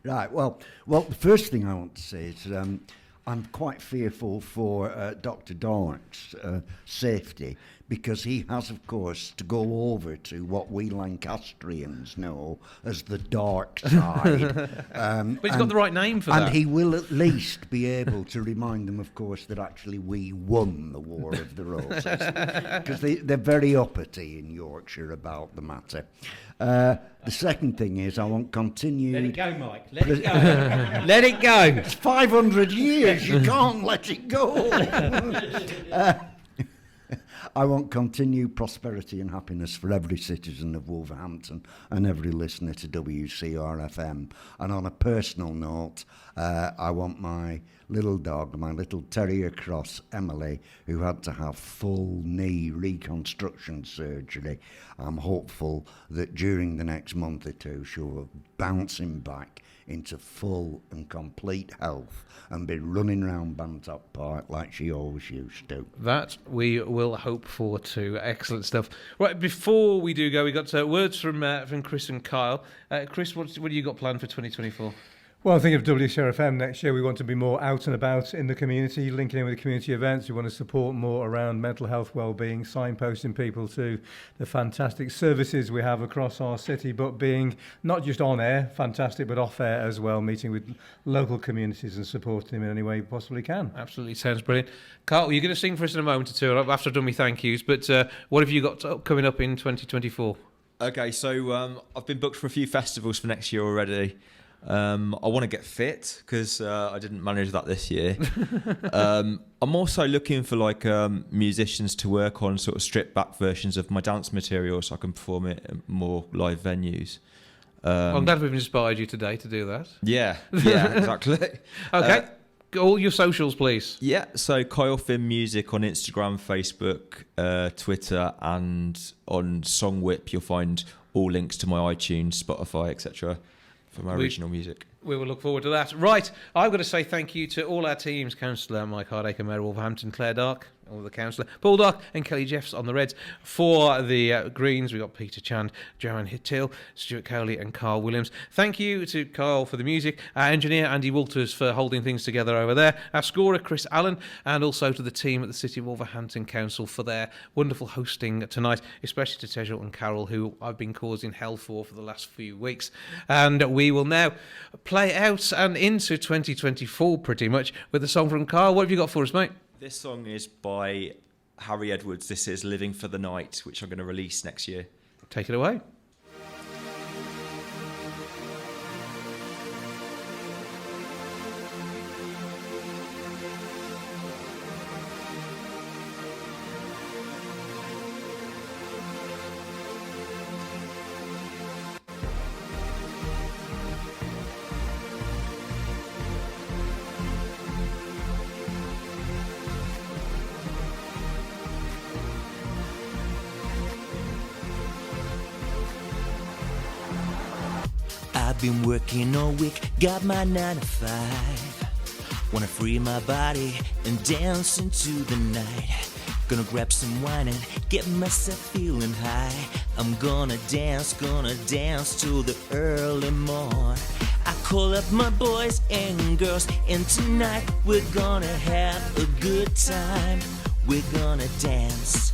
Right. Well, the first thing I want to say is I'm quite fearful for Dr. Darke's safety, because he has, of course, to go over to what we Lancastrians know as the dark side. But he's got the right name for that. And he will at least be able to remind them, of course, that actually we won the War of the Roses. Because they're very uppity in Yorkshire about the matter. The second thing is I want continued... Let it go, Mike. Let it go. Let it go. It's 500 years. You can't let it go. I want continued prosperity and happiness for every citizen of Wolverhampton and every listener to WCRFM. And on a personal note, I want my little dog, my little terrier cross, Emily, who had to have full knee reconstruction surgery. I'm hopeful that during the next month or two she'll bounce him back into full and complete health and be running around Bantop Park like she always used to. That we will hope for too. Excellent stuff. Right, before we do go, we got words from Chris and Kyle. Chris, what do you got planned for 2024? Well, I think of WCRFM next year, we want to be more out and about in the community, linking in with community events. We want to support more around mental health well-being, signposting people to the fantastic services we have across our city, but being not just on air, fantastic, but off air as well, meeting with local communities and supporting them in any way we possibly can. Absolutely, sounds brilliant. Carl, you're going to sing for us in a moment or two after I've done my thank yous, but what have you got coming up in 2024? Okay, so I've been booked for a few festivals for next year already. I want to get fit because I didn't manage that this year. I'm also looking for musicians to work on sort of stripped back versions of my dance material so I can perform it at more live venues. I'm glad we've inspired you today to do that. Yeah, exactly. Okay, all your socials, please. Yeah, so Kyle Finn Music on Instagram, Facebook, Twitter, and on Songwhip you'll find all links to my iTunes, Spotify, etc. for my original music. We will look forward to that. Right, I've got to say thank you to all our teams, Councillor Mike Hardacre, Mayor of Wolverhampton, Claire Darke, all the councillor, Paul Darke and Kelly Jeffs on the Reds. For the Greens, we've got Peter Chand, Joanna Till, Stuart Cowley and Carl Williams. Thank you to Carl for the music, our engineer Andy Walters for holding things together over there, our scorer Chris Allen, and also to the team at the City of Wolverhampton Council for their wonderful hosting tonight, especially to Tejal and Carol, who I've been causing hell for the last few weeks. And we will now play out and into 2024 pretty much with a song from Carl. What have you got for us, mate? This song is by Harry Edwards. This is Living for the Night, which I'm going to release next year. Take it away. I've been working all week, got my 9 to 5. Wanna free my body and dance into the night. Gonna grab some wine and get myself feeling high. I'm gonna dance till the early morn. I call up my boys and girls, and tonight we're gonna have a good time. We're gonna dance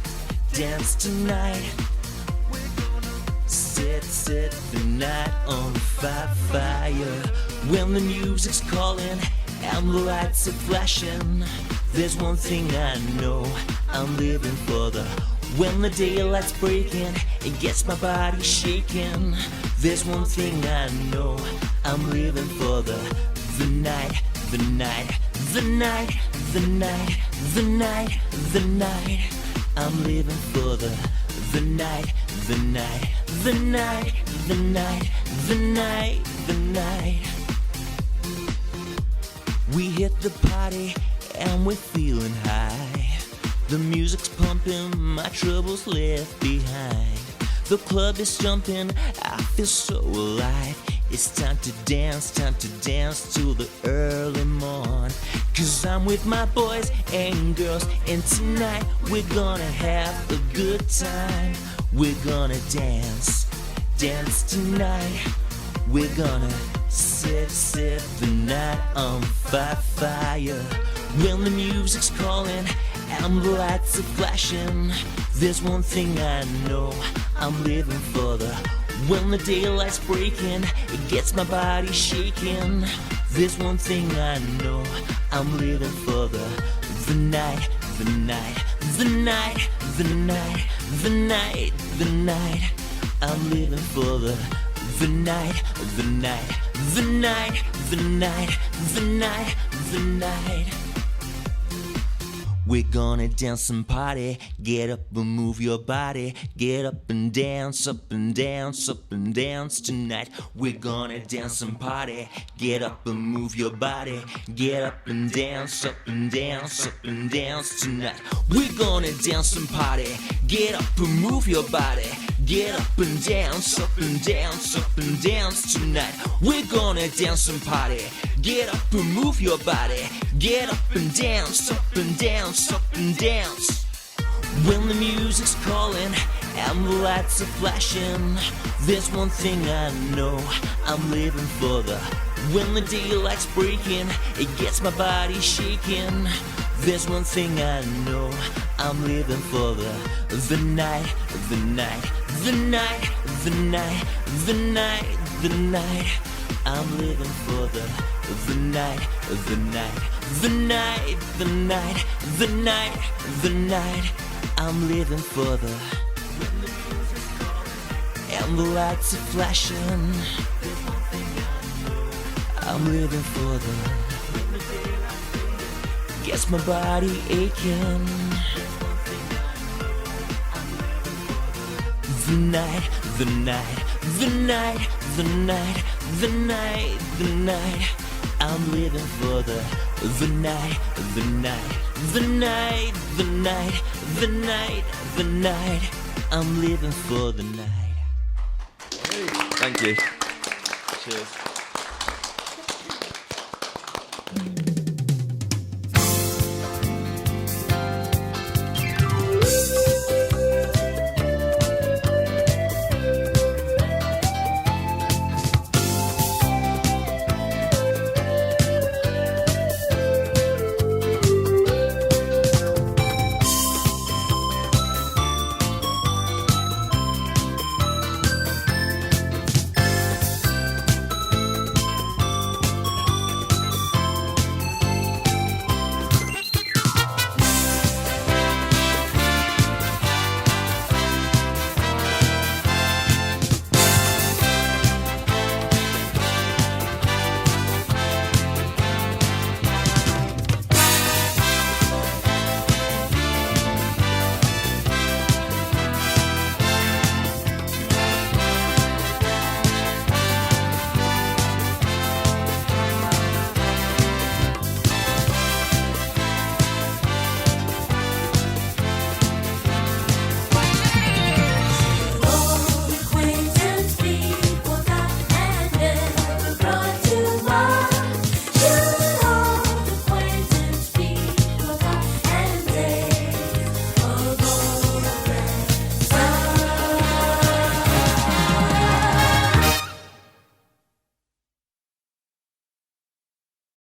tonight. Set the night on fire. When the music's calling and the lights are flashing, there's one thing I know, I'm living for the When the daylight's breaking, it gets my body shaking. There's one thing I know, I'm living for the night, the night, the night, the night, the night, the night. I'm living for the night, the night, the night, the night, the night, the night. We hit the party and we're feeling high. The music's pumping, my troubles left behind. The club is jumping, I feel so alive. It's time to dance till the early morn. 'Cause I'm with my boys and girls, and tonight we're gonna have a good time. We're gonna dance tonight. We're gonna set the night on fire. When the music's calling and the lights are flashing, there's one thing I know, I'm living for the when the daylight's breaking, it gets my body shaking. There's one thing I know, I'm living for the night, the night, the night, the night, the night, the night. I'm living for the night, the night, the night, the night, the night, the night. We're gonna dance and party, get up and move your body, get up and dance, up and dance, up and dance tonight. We're gonna dance and party, get up and move your body, get up and dance, up and dance, up and dance tonight. We're gonna dance and party, get up and move your body, get up and dance, up and dance, up and dance tonight. We're gonna dance and party, get up and move your body, get up and dance, up and dance, up and dance. When the music's calling and the lights are flashing, there's one thing I know, I'm living for the when the daylight's breaking, it gets my body shaking. There's one thing I know, I'm living for the night, the night, the night, the night, the night, the night. I'm living for the night, the night, the night, the night, the night, the night. I'm living for the and the lights are flashing. I'm living for the gets my body aching. The night, the night, the night, the night, the night, the night. I'm living for the night, the night, the night, the night, the night, the night. I'm living for the night. Thank you. Cheers.